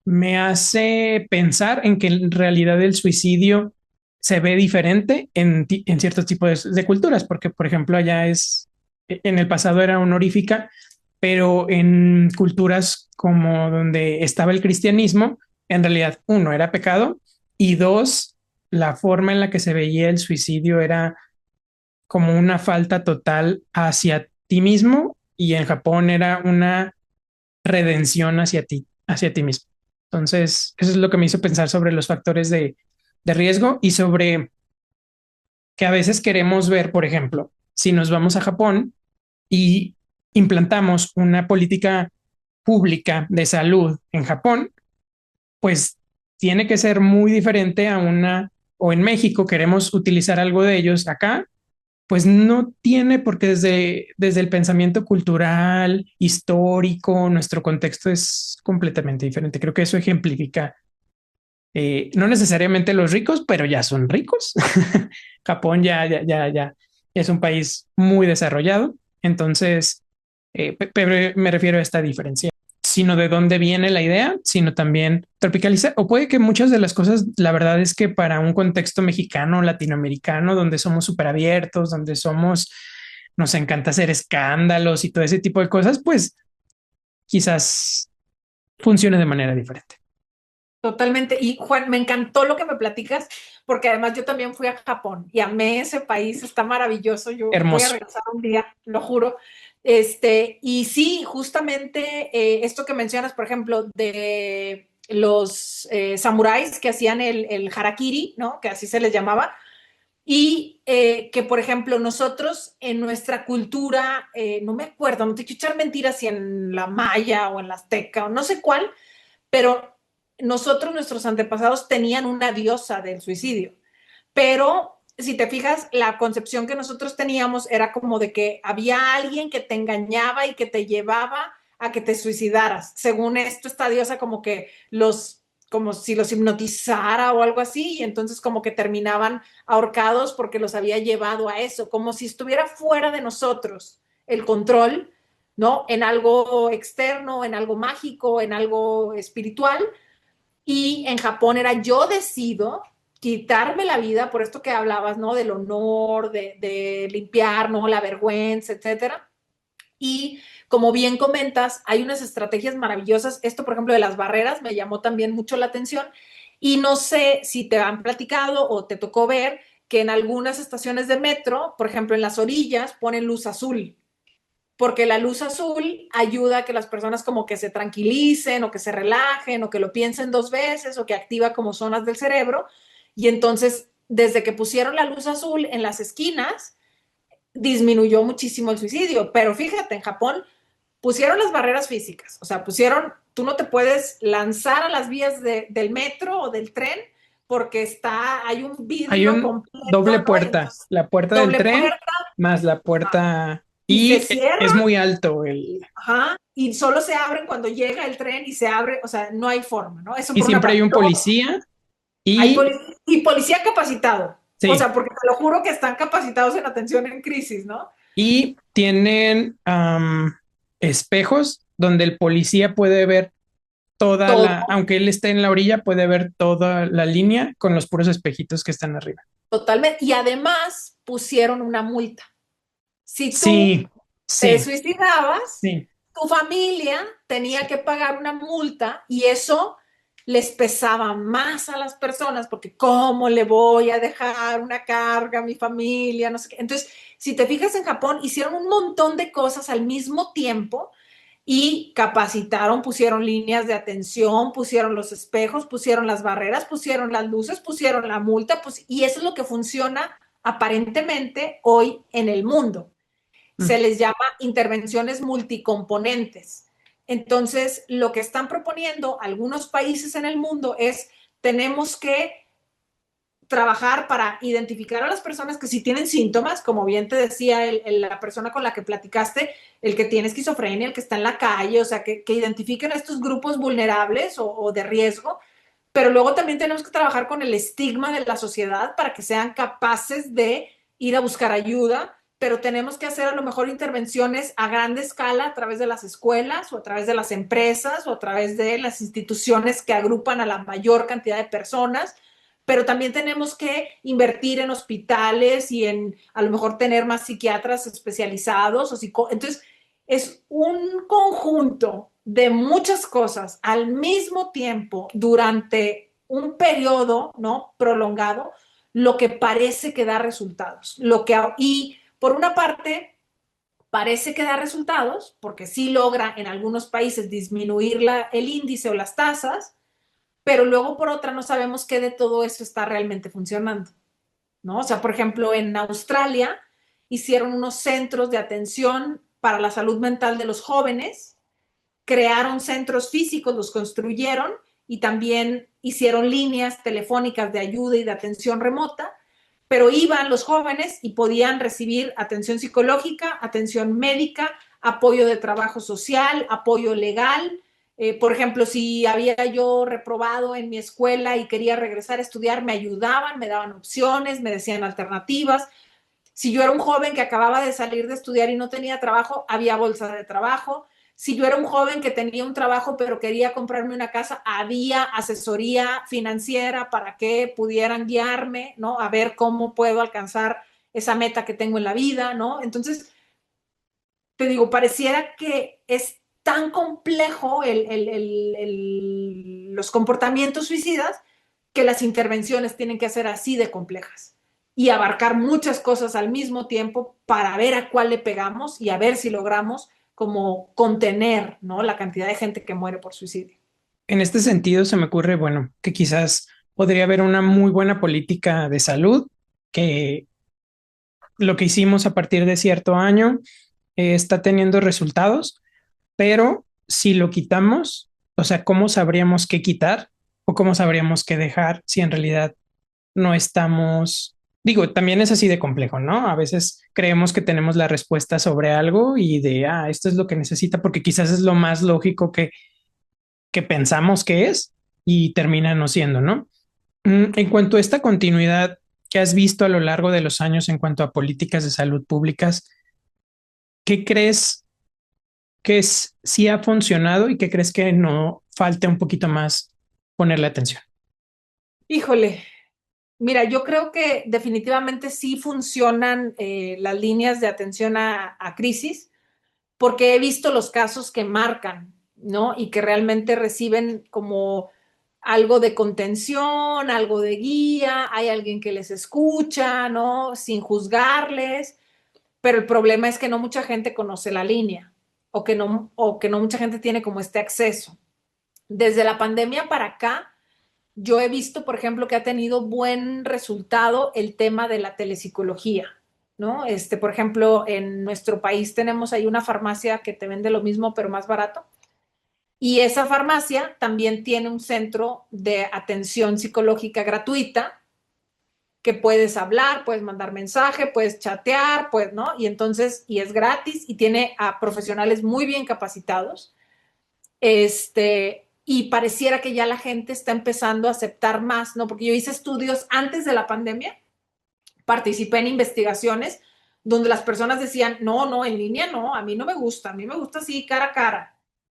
Me hace pensar en que en realidad el suicidio se ve diferente en ciertos tipos de culturas, porque por ejemplo allá en el pasado era honorífica, pero en culturas como donde estaba el cristianismo, en realidad uno era pecado y dos, la forma en la que se veía el suicidio era como una falta total hacia ti mismo y en Japón era una redención hacia ti mismo. Entonces, eso es lo que me hizo pensar sobre los factores de riesgo y sobre que a veces queremos ver, por ejemplo, si nos vamos a Japón y implantamos una política pública de salud en Japón, pues tiene que ser muy diferente a o en México queremos utilizar algo de ellos acá, pues no tiene porque desde el pensamiento cultural, histórico, nuestro contexto es completamente diferente. Creo que eso ejemplifica, no necesariamente los ricos, pero ya son ricos. Japón ya es un país muy desarrollado. Entonces, pero me refiero a esta diferencia, sino de dónde viene la idea, sino también tropicalizar. O puede que muchas de las cosas, la verdad es que para un contexto mexicano, latinoamericano, donde somos súper abiertos, donde nos encanta hacer escándalos y todo ese tipo de cosas, pues quizás funcione de manera diferente. Totalmente. Y Juan, me encantó lo que me platicas, porque además yo también fui a Japón y amé ese país, está maravilloso. Yo voy a Hermoso. regresar un día, lo juro. Y sí, justamente esto que mencionas, por ejemplo, de los samuráis que hacían el harakiri, ¿no? Que así se les llamaba. Y que, por ejemplo, nosotros en nuestra cultura, no me acuerdo, no te quiero echar mentiras si en la maya o en la azteca o no sé cuál, pero nosotros, nuestros antepasados tenían una diosa del suicidio, pero si te fijas, la concepción que nosotros teníamos era como de que había alguien que te engañaba y que te llevaba a que te suicidaras. Según esto, esta diosa como si los hipnotizara o algo así, y entonces como que terminaban ahorcados porque los había llevado a eso, como si estuviera fuera de nosotros el control, ¿no? En algo externo, en algo mágico, en algo espiritual. Y en Japón era yo decido quitarme la vida por esto que hablabas, ¿no? Del honor, de limpiar, ¿no? La vergüenza, etcétera. Y como bien comentas, hay unas estrategias maravillosas. Esto, por ejemplo, de las barreras me llamó también mucho la atención. Y no sé si te han platicado o te tocó ver que en algunas estaciones de metro, por ejemplo, en las orillas, ponen luz azul porque la luz azul ayuda a que las personas como que se tranquilicen o que se relajen o que lo piensen dos veces o que activa como zonas del cerebro. Y entonces, desde que pusieron la luz azul en las esquinas, disminuyó muchísimo el suicidio. Pero fíjate, en Japón pusieron las barreras físicas, o sea, tú no te puedes lanzar a las vías del metro o del tren porque hay un Hay vidrio un completo, doble ¿no? Y puerta, entonces, la puerta del doble tren puerta, más la puerta y se y cierra. es muy alto Ajá, y solo se abren cuando llega el tren y se abre, o sea, no hay forma, ¿no? Eso y por una siempre hay parte. un Luego, policía hay y y policía capacitado, o sí, sea, porque te lo juro que están capacitados en atención en crisis, ¿no? y tienen espejos donde el policía puede ver todo, aunque él esté en la orilla, puede ver toda la línea con los puros espejitos que están arriba. totalmente. Y además pusieron una multa. Si tú Sí, te sí, suicidabas, sí. tu familia tenía que pagar una multa y eso les pesaba más a las personas porque ¿cómo le voy a dejar una carga a mi familia? No sé qué. Entonces, si te fijas en Japón, hicieron un montón de cosas al mismo tiempo y capacitaron, pusieron líneas de atención, pusieron los espejos, pusieron las barreras, pusieron las luces, pusieron la multa, pues, y eso es lo que funciona aparentemente hoy en el mundo. Se Mm. les llama intervenciones multicomponentes. Entonces, lo que están proponiendo algunos países en el mundo es, tenemos que trabajar para identificar a las personas que sí tienen síntomas, como bien te decía la persona con la que platicaste, el que tiene esquizofrenia, el que está en la calle, o sea, que identifiquen a estos grupos vulnerables o de riesgo, pero luego también tenemos que trabajar con el estigma de la sociedad para que sean capaces de ir a buscar ayuda, pero tenemos que hacer a lo mejor intervenciones a gran escala a través de las escuelas o a través de las empresas o a través de las instituciones que agrupan a la mayor cantidad de personas, pero también tenemos que invertir en hospitales y en a lo mejor tener más psiquiatras especializados o entonces es un conjunto de muchas cosas al mismo tiempo durante un periodo, ¿no?, prolongado, lo que parece que da resultados. Y por una parte, parece que da resultados, porque sí logra en algunos países disminuir el índice o las tasas, pero luego por otra no sabemos qué de todo eso está realmente funcionando, ¿no? O sea, por ejemplo, en Australia hicieron unos centros de atención para la salud mental de los jóvenes, crearon centros físicos, los construyeron y también hicieron líneas telefónicas de ayuda y de atención remota, pero iban los jóvenes y podían recibir atención psicológica, atención médica, apoyo de trabajo social, apoyo legal. Por ejemplo, si había yo reprobado en mi escuela y quería regresar a estudiar, me ayudaban, me daban opciones, me decían alternativas. Si yo era un joven que acababa de salir de estudiar y no tenía trabajo, había bolsa de trabajo. Si yo era un joven que tenía un trabajo pero quería comprarme una casa, había asesoría financiera para que pudieran guiarme, ¿no? A ver cómo puedo alcanzar esa meta que tengo en la vida, ¿no? Entonces, te digo, pareciera que es tan complejo los comportamientos suicidas que las intervenciones tienen que ser así de complejas y abarcar muchas cosas al mismo tiempo para ver a cuál le pegamos y a ver si logramos como contener, ¿no?, la cantidad de gente que muere por suicidio. En este sentido, se me ocurre, bueno, que quizás podría haber una muy buena política de salud, que lo que hicimos a partir de cierto año está teniendo resultados, pero si lo quitamos, o sea, ¿cómo sabríamos qué quitar o cómo sabríamos qué dejar si en realidad no estamos? Digo, también es así de complejo, ¿no? A veces creemos que tenemos la respuesta sobre algo y de, esto es lo que necesita, porque quizás es lo más lógico que pensamos que es y termina no siendo, ¿no? En cuanto a esta continuidad que has visto a lo largo de los años en cuanto a políticas de salud públicas, ¿qué crees que sí ha funcionado y qué crees que no falta un poquito más ponerle atención? Híjole, mira, yo creo que definitivamente sí funcionan las líneas de atención a crisis, porque he visto los casos que marcan, ¿no? Y que realmente reciben como algo de contención, algo de guía, hay alguien que les escucha, ¿no? Sin juzgarles, pero el problema es que no mucha gente conoce la línea o que no mucha gente tiene como este acceso. Desde la pandemia para acá, yo he visto, por ejemplo, que ha tenido buen resultado el tema de la telepsicología, ¿no? Por ejemplo, en nuestro país tenemos ahí una farmacia que te vende lo mismo, pero más barato. Y esa farmacia también tiene un centro de atención psicológica gratuita que puedes hablar, puedes mandar mensaje, puedes chatear, pues, ¿no? Y entonces, y es gratis y tiene a profesionales muy bien capacitados. Y pareciera que ya la gente está empezando a aceptar más, ¿no? Porque yo hice estudios antes de la pandemia, participé en investigaciones donde las personas decían, no, no, en línea no, a mí no me gusta, a mí me gusta así cara a cara.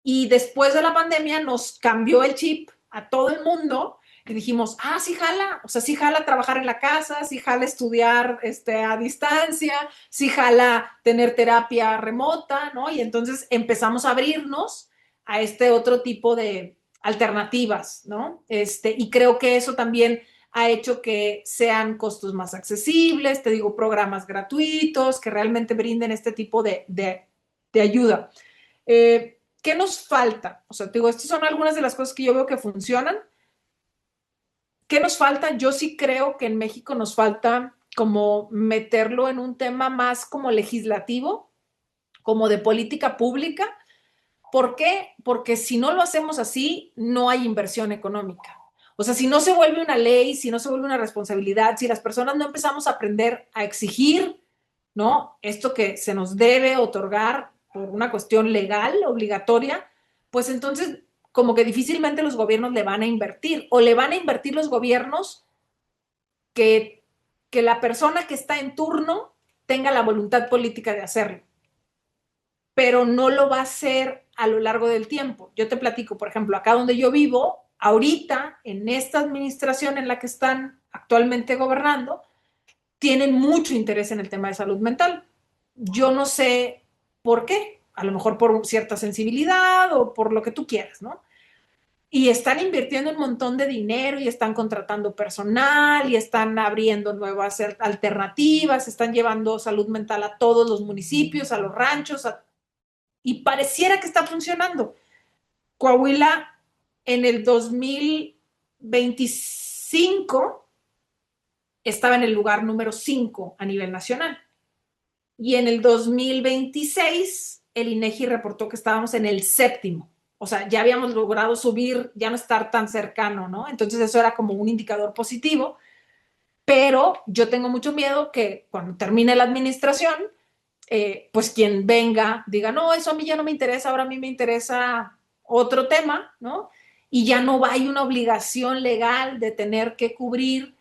Y después de la pandemia nos cambió el chip a todo el mundo y dijimos, sí jala, o sea, sí jala trabajar en la casa, sí jala estudiar a distancia, sí jala tener terapia remota, ¿no? Y entonces empezamos a abrirnos a este otro tipo de alternativas, ¿no? Y creo que eso también ha hecho que sean costos más accesibles, te digo, programas gratuitos, que realmente brinden este tipo de ayuda. ¿Qué nos falta? O sea, te digo, estas son algunas de las cosas que yo veo que funcionan. ¿Qué nos falta? Yo sí creo que en México nos falta como meterlo en un tema más como legislativo, como de política pública. ¿Por qué? Porque si no lo hacemos así, no hay inversión económica. O sea, si no se vuelve una ley, si no se vuelve una responsabilidad, si las personas no empezamos a aprender a exigir, ¿no? Esto que se nos debe otorgar por una cuestión legal, obligatoria, pues entonces como que difícilmente los gobiernos le van a invertir o le van a invertir los gobiernos que, que la persona que está en turno tenga la voluntad política de hacerlo, pero no lo va a hacer a lo largo del tiempo. Yo te platico, por ejemplo, acá donde yo vivo, ahorita, en esta administración en la que están actualmente gobernando, tienen mucho interés en el tema de salud mental. Yo no sé por qué, a lo mejor por cierta sensibilidad o por lo que tú quieras, ¿no? Y están invirtiendo un montón de dinero y están contratando personal y están abriendo nuevas alternativas, están llevando salud mental a todos los municipios, a los ranchos, y pareciera que está funcionando. Coahuila en el 2025 estaba en el lugar número 5 a nivel nacional. Y en el 2026 el INEGI reportó que estábamos en el 7º. O sea, ya habíamos logrado subir, ya no estar tan cercano, ¿no? Entonces eso era como un indicador positivo, pero yo tengo mucho miedo que cuando termine la administración, pues quien venga diga, no, eso a mí ya no me interesa, ahora a mí me interesa otro tema, ¿no? Y ya no hay una obligación legal de tener que cubrir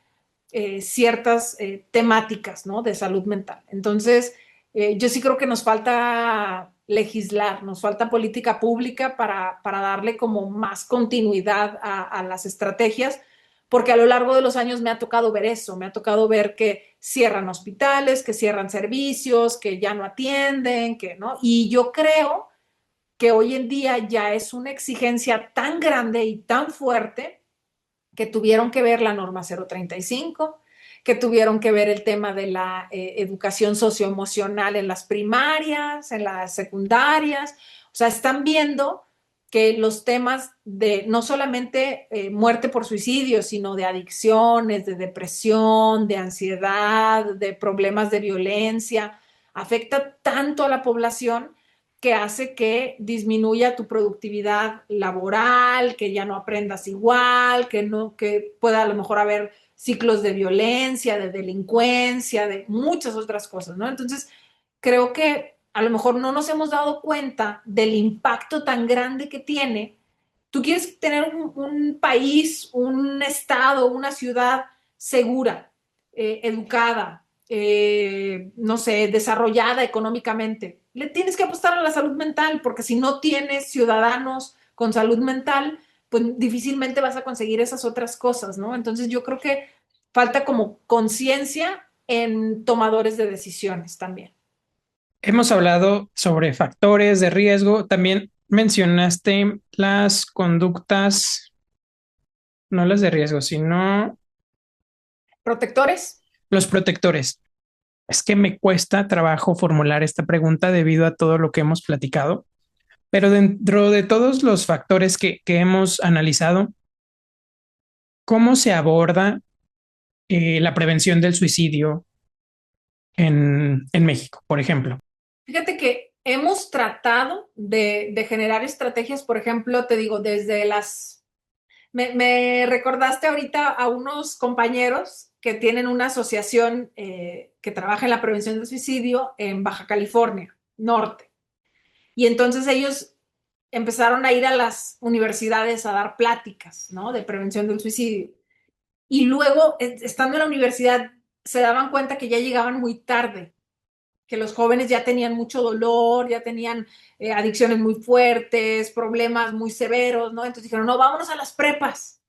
ciertas temáticas, ¿no? De salud mental. Entonces, yo sí creo que nos falta legislar, nos falta política pública para darle como más continuidad a las estrategias, porque a lo largo de los años me ha tocado ver eso, me ha tocado ver que cierran hospitales, que cierran servicios, que ya no atienden, que no. Y yo creo que hoy en día ya es una exigencia tan grande y tan fuerte que tuvieron que ver la norma 035, que tuvieron que ver el tema de la educación socioemocional en las primarias, en las secundarias. O sea, están viendo que los temas de no solamente muerte por suicidio, sino de adicciones, de depresión, de ansiedad, de problemas de violencia, afecta tanto a la población que hace que disminuya tu productividad laboral, que ya no aprendas igual, que pueda a lo mejor haber ciclos de violencia, de delincuencia, de muchas otras cosas, ¿no? Entonces, creo que a lo mejor no nos hemos dado cuenta del impacto tan grande que tiene. Tú quieres tener un país, un estado, una ciudad segura, educada, no sé, desarrollada económicamente. Le tienes que apostar a la salud mental, porque si no tienes ciudadanos con salud mental, pues difícilmente vas a conseguir esas otras cosas, ¿no? Entonces yo creo que falta como conciencia en tomadores de decisiones también. Hemos hablado sobre factores de riesgo. También mencionaste las conductas, no las de riesgo, sino ¿Protectores? los protectores. Es que me cuesta trabajo formular esta pregunta debido a todo lo que hemos platicado, pero dentro de todos los factores que hemos analizado, ¿cómo se aborda la prevención del suicidio en México, por ejemplo? Fíjate que hemos tratado de generar estrategias, por ejemplo, te digo, desde las... Me recordaste ahorita a unos compañeros que tienen una asociación que trabaja en la prevención del suicidio en Baja California Norte. Y entonces ellos empezaron a ir a las universidades a dar pláticas, ¿no? De prevención del suicidio. Y luego, estando en la universidad, se daban cuenta que ya llegaban muy tarde que los jóvenes ya tenían mucho dolor, ya tenían adicciones muy fuertes, problemas muy severos, ¿no? Entonces dijeron, no, vámonos a las prepas.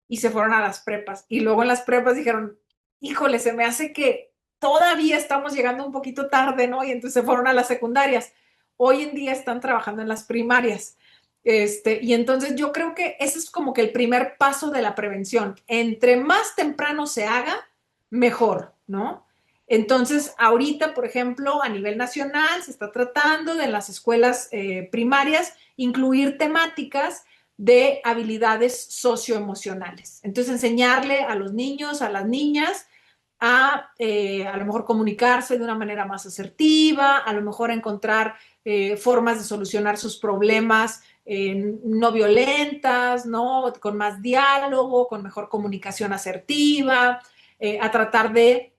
Y se fueron a las prepas. Y luego en las prepas dijeron, híjole, se me hace que todavía estamos llegando un poquito tarde, ¿no? Y entonces se fueron a las secundarias. Hoy en día están trabajando en las primarias. Y entonces yo creo que ese es como que el primer paso de la prevención. Entre más temprano se haga, mejor, ¿no? Entonces, ahorita, por ejemplo, a nivel nacional se está tratando de en las escuelas primarias incluir temáticas de habilidades socioemocionales. Entonces, enseñarle a los niños, a las niñas, a lo mejor comunicarse de una manera más asertiva, a lo mejor encontrar formas de solucionar sus problemas no violentas, ¿no? Con más diálogo, con mejor comunicación asertiva, a tratar de,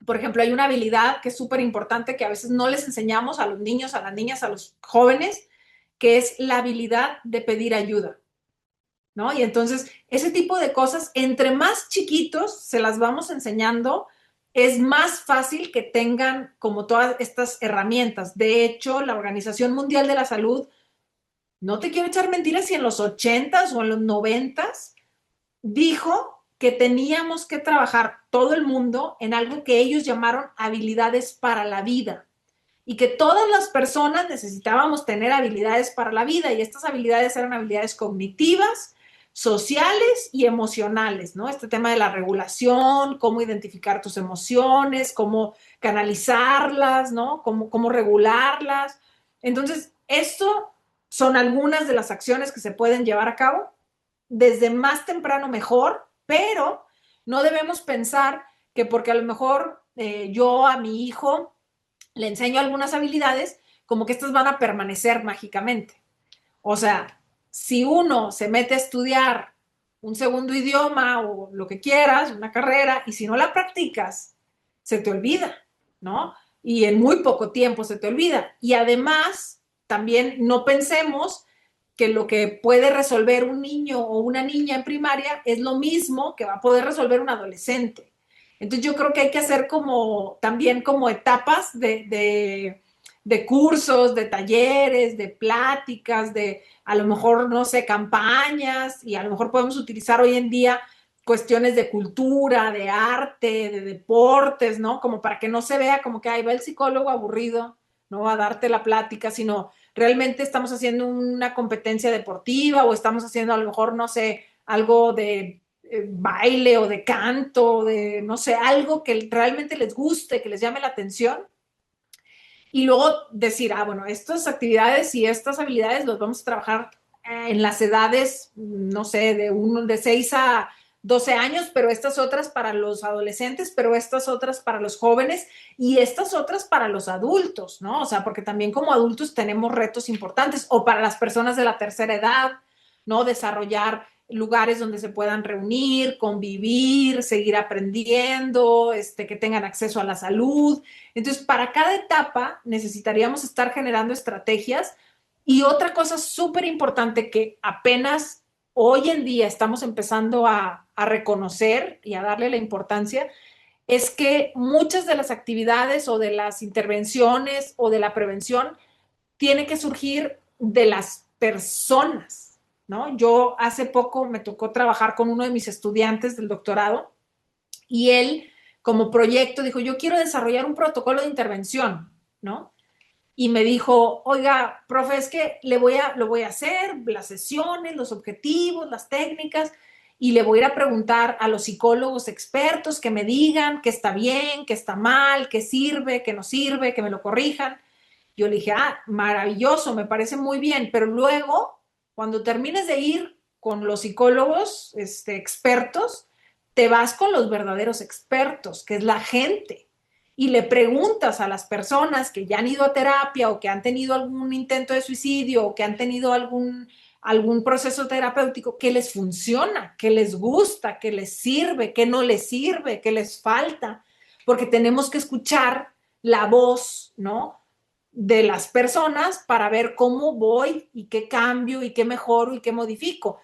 por ejemplo, hay una habilidad que es súper importante que a veces no les enseñamos a los niños, a las niñas, a los jóvenes, que es la habilidad de pedir ayuda, ¿no? Y entonces, ese tipo de cosas, entre más chiquitos se las vamos enseñando, es más fácil que tengan como todas estas herramientas. De hecho, la Organización Mundial de la Salud, no te quiero echar mentiras, si en los 80s o en los 90s dijo que teníamos que trabajar todo el mundo en algo que ellos llamaron habilidades para la vida y que todas las personas necesitábamos tener habilidades para la vida y estas habilidades eran habilidades cognitivas, sociales y emocionales, ¿no? Este tema de la regulación, cómo identificar tus emociones, cómo canalizarlas, ¿no? Cómo regularlas. Entonces, esto son algunas de las acciones que se pueden llevar a cabo desde más temprano mejor, pero no debemos pensar que porque a lo mejor yo a mi hijo le enseño algunas habilidades, como que estas van a permanecer mágicamente. O sea, si uno se mete a estudiar un segundo idioma o lo que quieras, una carrera, y si no la practicas, se te olvida, ¿no? Y en muy poco tiempo se te olvida. Y además, también no pensemos que lo que puede resolver un niño o una niña en primaria es lo mismo que va a poder resolver un adolescente. Entonces yo creo que hay que hacer como también como etapas de cursos, de talleres, de pláticas, de a lo mejor, no sé, campañas, y a lo mejor podemos utilizar hoy en día cuestiones de cultura, de arte, de deportes, ¿no? Como para que no se vea como que ahí va el psicólogo aburrido, no va a darte la plática, sino realmente estamos haciendo una competencia deportiva o estamos haciendo a lo mejor, no sé, algo de baile o de canto, de, no sé, algo que realmente les guste, que les llame la atención. Y luego decir, bueno, estas actividades y estas habilidades los vamos a trabajar en las edades, no sé, de 6 a 12 años, pero estas otras para los adolescentes, pero estas otras para los jóvenes y estas otras para los adultos, ¿no? O sea, porque también como adultos tenemos retos importantes, o para las personas de la tercera edad, ¿no? Desarrollar lugares donde se puedan reunir, convivir, seguir aprendiendo, que tengan acceso a la salud. Entonces, para cada etapa necesitaríamos estar generando estrategias. Y otra cosa súper importante que apenas hoy en día estamos empezando a reconocer y a darle la importancia es que muchas de las actividades o de las intervenciones o de la prevención tiene que surgir de las personas, ¿no? Yo hace poco me tocó trabajar con uno de mis estudiantes del doctorado y él, como proyecto, dijo, yo quiero desarrollar un protocolo de intervención, ¿no? Y me dijo, oiga, profe, es que lo voy a hacer, las sesiones, los objetivos, las técnicas, y le voy a ir a preguntar a los psicólogos expertos que me digan qué está bien, qué está mal, qué sirve, qué no sirve, que me lo corrijan. Yo le dije, maravilloso, me parece muy bien, pero luego, cuando termines de ir con los psicólogos expertos, te vas con los verdaderos expertos, que es la gente, y le preguntas a las personas que ya han ido a terapia o que han tenido algún intento de suicidio o que han tenido algún proceso terapéutico, qué les funciona, qué les gusta, qué les sirve, qué no les sirve, qué les falta, porque tenemos que escuchar la voz, ¿no?, de las personas para ver cómo voy y qué cambio y qué mejoro y qué modifico.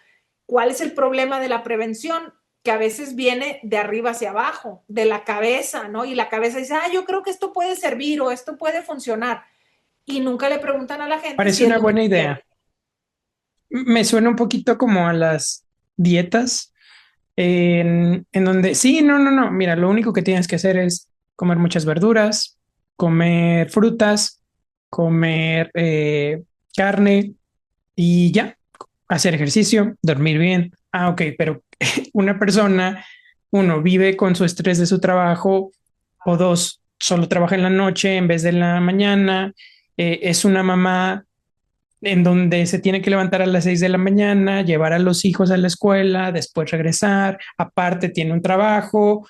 ¿Cuál es el problema de la prevención? que a veces viene de arriba hacia abajo, de la cabeza, ¿no? Y la cabeza dice, yo creo que esto puede servir o esto puede funcionar. Y nunca le preguntan a la gente Parece si es una lo que buena quiere. idea. Me suena un poquito como a las dietas en donde sí, no. Mira, lo único que tienes que hacer es comer muchas verduras, comer frutas, comer carne y ya, hacer ejercicio, dormir bien. Ah, ok, pero una persona, uno, vive con su estrés de su trabajo, o dos, solo trabaja en la noche en vez de en la mañana, es una mamá en donde se tiene que levantar a las 6 de la mañana, llevar a los hijos a la escuela, después regresar, aparte tiene un trabajo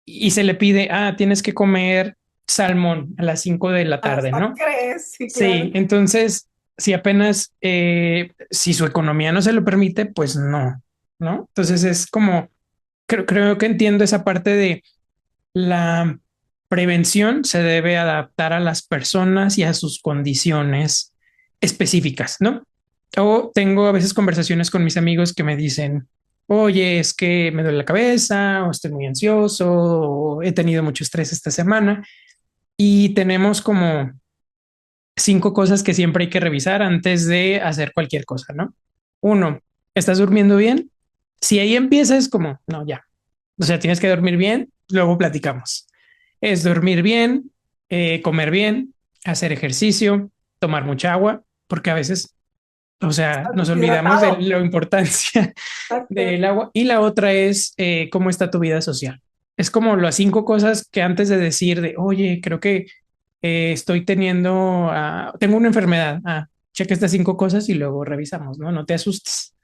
y se le pide, tienes que comer salmón a las 5 de la tarde, Hasta ¿no? crees, sí, Sí, claro. entonces, si apenas, si su economía no se lo permite, pues no, ¿no? Entonces es como, creo que entiendo esa parte de la prevención se debe adaptar a las personas y a sus condiciones específicas, ¿no? O tengo a veces conversaciones con mis amigos que me dicen, oye, es que me duele la cabeza, o estoy muy ansioso, o he tenido mucho estrés esta semana, y tenemos como 5 cosas que siempre hay que revisar antes de hacer cualquier cosa, ¿no? Uno, ¿estás durmiendo bien? Si ahí empieza es como, no, ya. O sea, tienes que dormir bien, luego platicamos. Es dormir bien, comer bien, hacer ejercicio, tomar mucha agua, porque a veces, o sea, Estás nos olvidamos de deshidratado. la importancia Exacto. del agua. Y la otra es cómo está tu vida social. Es como las 5 cosas que antes de decir de, oye, creo que estoy teniendo, tengo una enfermedad. Checa estas 5 cosas y luego revisamos, ¿no? No te asustes.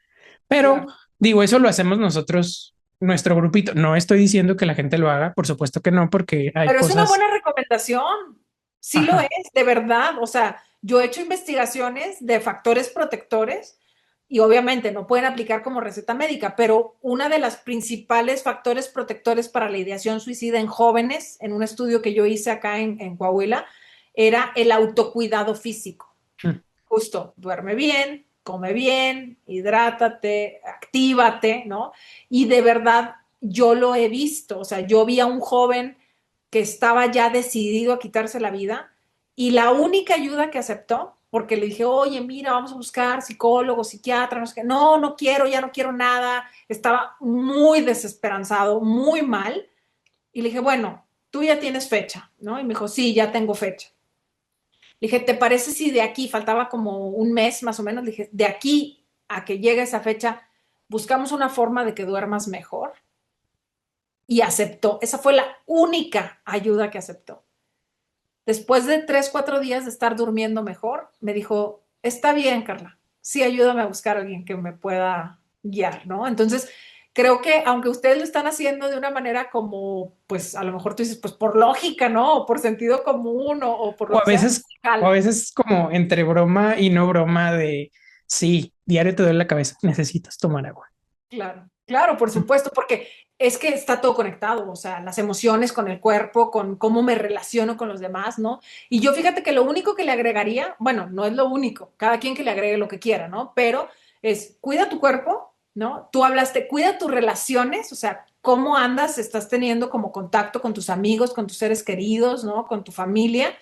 Pero Claro. digo, eso lo hacemos nosotros, nuestro grupito. No estoy diciendo que la gente lo haga, por supuesto que no, porque hay Pero es una cosas. buena recomendación. Sí lo es, Ajá. de verdad. O sea, yo he hecho investigaciones de factores protectores y obviamente no pueden aplicar como receta médica, pero una de las principales factores protectores para la ideación suicida en jóvenes, en un estudio que yo hice acá en Coahuila, era el autocuidado físico. Mm. Justo, duerme bien, come bien, hidrátate, actívate, ¿no? Y de verdad, yo lo he visto, o sea, yo vi a un joven que estaba ya decidido a quitarse la vida y la única ayuda que aceptó, porque le dije, oye, mira, vamos a buscar psicólogo, psiquiatra, no sé qué, no quiero, ya no quiero nada, estaba muy desesperanzado, muy mal, y le dije, bueno, tú ya tienes fecha, ¿no? Y me dijo, sí, ya tengo fecha. Le dije, ¿te parece si de aquí, faltaba como un mes más o menos, le dije, de aquí a que llegue esa fecha, buscamos una forma de que duermas mejor? Y aceptó. Esa fue la única ayuda que aceptó. Después de 3, 4 días de estar durmiendo mejor, me dijo, está bien, Carla, sí, ayúdame a buscar a alguien que me pueda guiar, ¿no? Entonces, creo que aunque ustedes lo están haciendo de una manera como, pues a lo mejor tú dices, pues por lógica, ¿no? O por sentido común o por O lo a que sea, veces, o a jala. veces como entre broma y no broma de, sí, diario te duele la cabeza, necesitas tomar agua. Claro, claro, por supuesto, porque es que está todo conectado, o sea, las emociones con el cuerpo, con cómo me relaciono con los demás, ¿no? Y yo fíjate que lo único que le agregaría, bueno, no es lo único, cada quien que le agregue lo que quiera, ¿no? Pero es, cuida tu cuerpo, ¿no? Tú hablaste, cuida tus relaciones, o sea, cómo andas, estás teniendo como contacto con tus amigos, con tus seres queridos, ¿no? Con tu familia.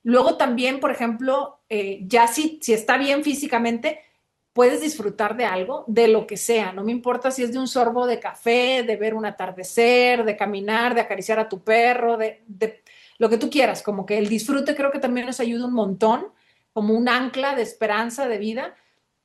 Luego también, por ejemplo, ya si está bien físicamente, puedes disfrutar de algo, de lo que sea. No me importa si es de un sorbo de café, de ver un atardecer, de caminar, de acariciar a tu perro, de lo que tú quieras. Como que el disfrute creo que también nos ayuda un montón, como un ancla de esperanza, de vida.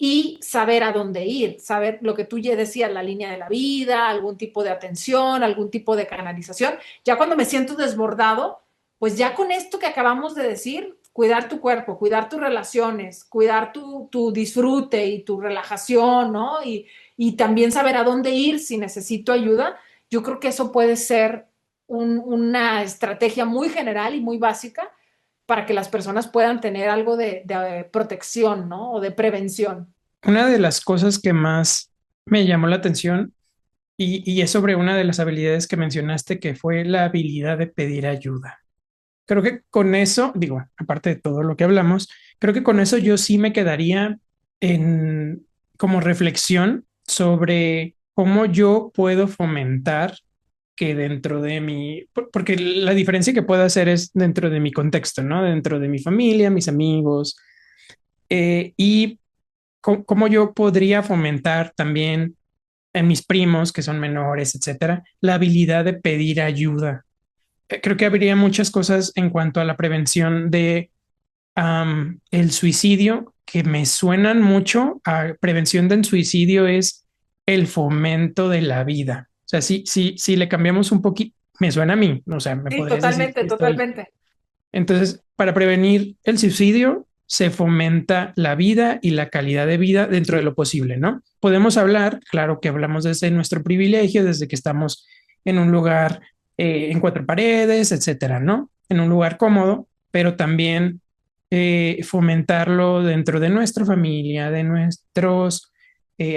Y saber a dónde ir, saber lo que tú ya decías, la línea de la vida, algún tipo de atención, algún tipo de canalización. Ya cuando me siento desbordado, pues ya con esto que acabamos de decir, cuidar tu cuerpo, cuidar tus relaciones, cuidar tu disfrute y tu relajación, ¿no? Y también saber a dónde ir si necesito ayuda, yo creo que eso puede ser una estrategia muy general y muy básica para que las personas puedan tener algo de protección, ¿no? O de prevención. Una de las cosas que más me llamó la atención y es sobre una de las habilidades que mencionaste, que fue la habilidad de pedir ayuda. Creo que con eso, digo, aparte de todo lo que hablamos, creo que con eso yo sí me quedaría en como reflexión sobre, cómo yo puedo fomentar que dentro de porque la diferencia que puedo hacer es dentro de mi contexto, ¿no? Dentro de mi familia, mis amigos, y cómo yo podría fomentar también en mis primos que son menores, etcétera, la habilidad de pedir ayuda. Creo que habría muchas cosas en cuanto a la prevención de el suicidio que me suenan mucho a prevención del suicidio es el fomento de la vida. O sea, si le cambiamos un poquito, me suena a mí, o sea, me Sí, podrías decir totalmente, si estoy. totalmente. Entonces, para prevenir el suicidio, se fomenta la vida y la calidad de vida dentro de lo posible, ¿no? Podemos hablar, claro que hablamos desde nuestro privilegio, desde que estamos en un lugar en cuatro paredes, etcétera, ¿no? En un lugar cómodo, pero también fomentarlo dentro de nuestra familia, de nuestros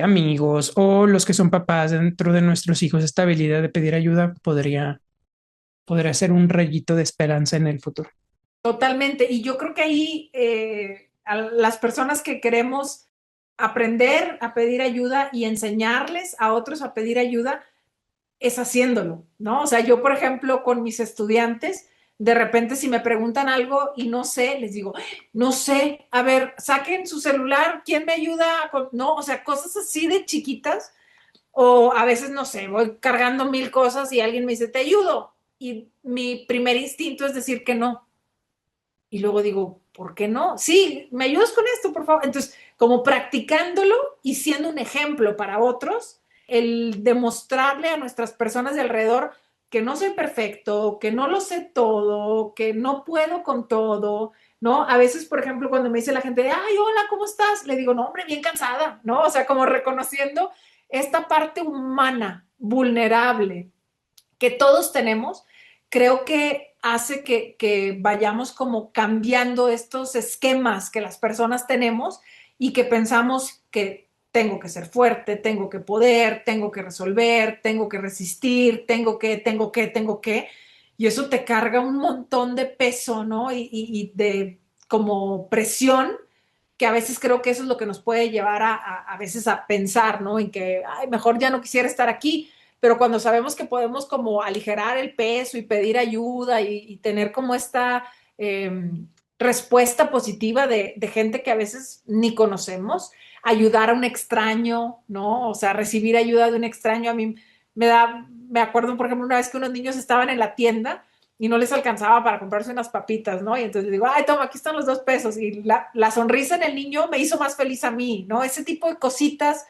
amigos o los que son papás dentro de nuestros hijos. Esta habilidad de pedir ayuda podría ser un rayito de esperanza en el futuro. Totalmente. Y yo creo que ahí a las personas que queremos aprender a pedir ayuda y enseñarles a otros a pedir ayuda, es haciéndolo, ¿no? O sea, yo, por ejemplo, con mis estudiantes, de repente si me preguntan algo y no sé, les digo, no sé, a ver, saquen su celular, ¿quién me ayuda? No, o sea, cosas así de chiquitas, o a veces, no sé, voy cargando 1000 cosas y alguien me dice, te ayudo. Y mi primer instinto es decir que no. Y luego digo, ¿por qué no? Sí, ¿me ayudas con esto, por favor? Entonces, como practicándolo y siendo un ejemplo para otros, el demostrarle a nuestras personas de alrededor que no soy perfecto, que no lo sé todo, que no puedo con todo, ¿no? A veces, por ejemplo, cuando me dice la gente, ay, hola, ¿cómo estás? Le digo, no, hombre, bien cansada, ¿no? O sea, como reconociendo esta parte humana, vulnerable, que todos tenemos, creo que hace que vayamos como cambiando estos esquemas que las personas tenemos y que pensamos que tengo que ser fuerte, tengo que poder, tengo que resolver, tengo que resistir, tengo que, y eso te carga un montón de peso, ¿no? Y de como presión, que a veces creo que eso es lo que nos puede llevar a veces a pensar, ¿no? En que, ay, mejor ya no quisiera estar aquí, pero cuando sabemos que podemos como aligerar el peso y pedir ayuda y tener como esta respuesta positiva de gente que a veces ni conocemos, ayudar a un extraño, ¿no? O sea, recibir ayuda de un extraño a mí me acuerdo, por ejemplo, una vez que unos niños estaban en la tienda y no les alcanzaba para comprarse unas papitas, ¿no? Y entonces digo, ay, toma, aquí están los 2 pesos. Y la sonrisa en el niño me hizo más feliz a mí, ¿no? Ese tipo de cositas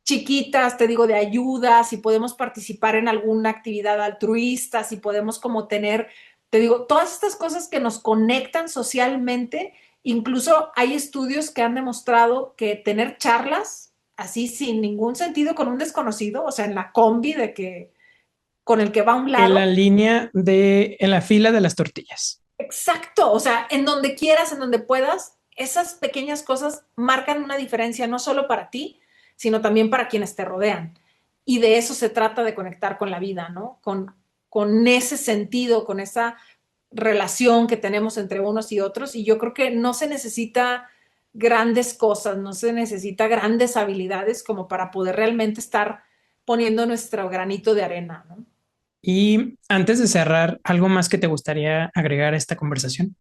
chiquitas, te digo, de ayuda, si podemos participar en alguna actividad altruista, si podemos como tener, te digo, todas estas cosas que nos conectan socialmente, incluso hay estudios que han demostrado que tener charlas así sin ningún sentido con un desconocido, o sea, en la combi de que con el que va a un En la lado, línea en la fila de las tortillas. exacto, o sea, en donde quieras, en donde puedas, esas pequeñas cosas marcan una diferencia no solo para ti, sino también para quienes te rodean. Y de eso se trata de conectar con la vida, ¿no? Con ese sentido, con esa relación que tenemos entre unos y otros. Y yo creo que no se necesita grandes cosas, no se necesita grandes habilidades como para poder realmente estar poniendo nuestro granito de arena, ¿no? Y antes de cerrar, ¿algo más que te gustaría agregar a esta conversación?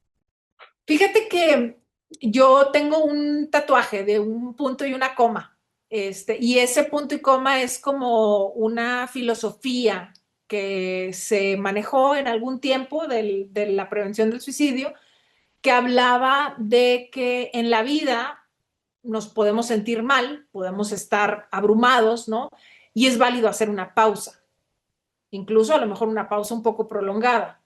Fíjate que yo tengo un tatuaje de un punto y una coma, y ese punto y coma es como una filosofía que se manejó en algún tiempo de la prevención del suicidio, que hablaba de que en la vida nos podemos sentir mal, podemos estar abrumados, ¿no? Y es válido hacer una pausa, incluso a lo mejor una pausa un poco prolongada.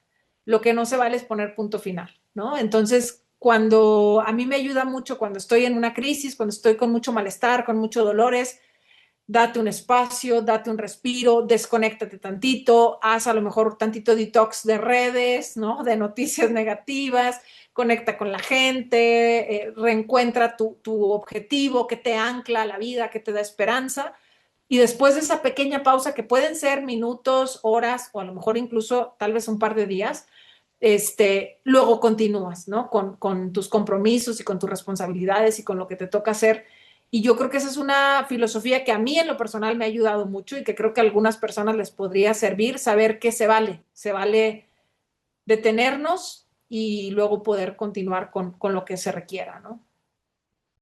Lo que no se vale es poner punto final, ¿no? Entonces, cuando a mí me ayuda mucho, cuando estoy en una crisis, cuando estoy con mucho malestar, con muchos dolores, date un espacio, date un respiro, desconéctate tantito, haz a lo mejor tantito detox de redes, ¿no? De noticias negativas, conecta con la gente, reencuentra tu objetivo que te ancla a la vida, que te da esperanza. Y después de esa pequeña pausa, que pueden ser minutos, horas o a lo mejor incluso tal vez un par de días, luego continúas, ¿no? Con tus compromisos y con tus responsabilidades y con lo que te toca hacer. Y yo creo que esa es una filosofía que a mí en lo personal me ha ayudado mucho y que creo que a algunas personas les podría servir saber que se vale detenernos y luego poder continuar con lo que se requiera, ¿no?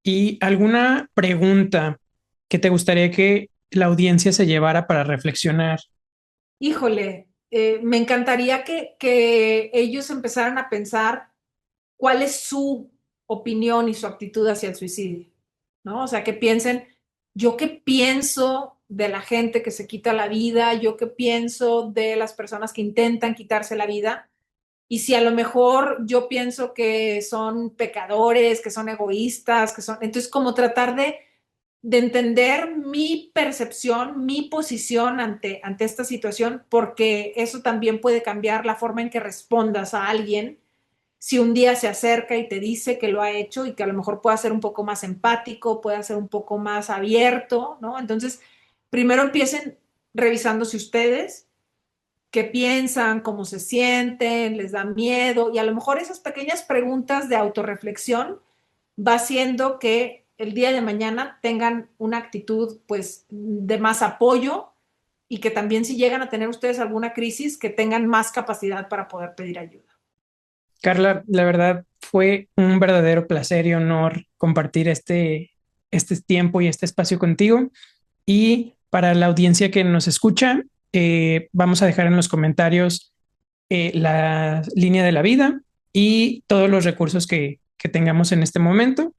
¿Y alguna pregunta que te gustaría que la audiencia se llevara para reflexionar? Híjole, me encantaría que ellos empezaran a pensar cuál es su opinión y su actitud hacia el suicidio, ¿no? O sea, que piensen, yo qué pienso de la gente que se quita la vida, yo qué pienso de las personas que intentan quitarse la vida, y si a lo mejor yo pienso que son pecadores, que son egoístas, que son, entonces como tratar de entender mi percepción, mi posición ante esta situación, porque eso también puede cambiar la forma en que respondas a alguien si un día se acerca y te dice que lo ha hecho y que a lo mejor pueda ser un poco más empático, pueda ser un poco más abierto, ¿no? Entonces, primero empiecen revisándose ustedes, qué piensan, cómo se sienten, les da miedo y a lo mejor esas pequeñas preguntas de autorreflexión va haciendo que el día de mañana tengan una actitud pues de más apoyo y que también si llegan a tener ustedes alguna crisis, que tengan más capacidad para poder pedir ayuda. Carla, la verdad fue un verdadero placer y honor compartir este tiempo y este espacio contigo. Y para la audiencia que nos escucha, vamos a dejar en los comentarios la línea de la vida y todos los recursos que tengamos en este momento.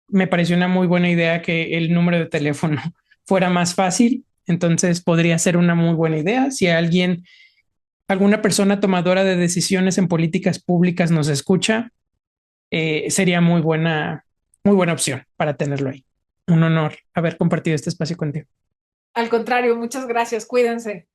Me pareció una muy buena idea que el número de teléfono fuera más fácil, entonces podría ser una muy buena idea. Si alguna persona tomadora de decisiones en políticas públicas nos escucha, sería muy buena opción para tenerlo ahí. Un honor haber compartido este espacio contigo. Al contrario, muchas gracias, cuídense.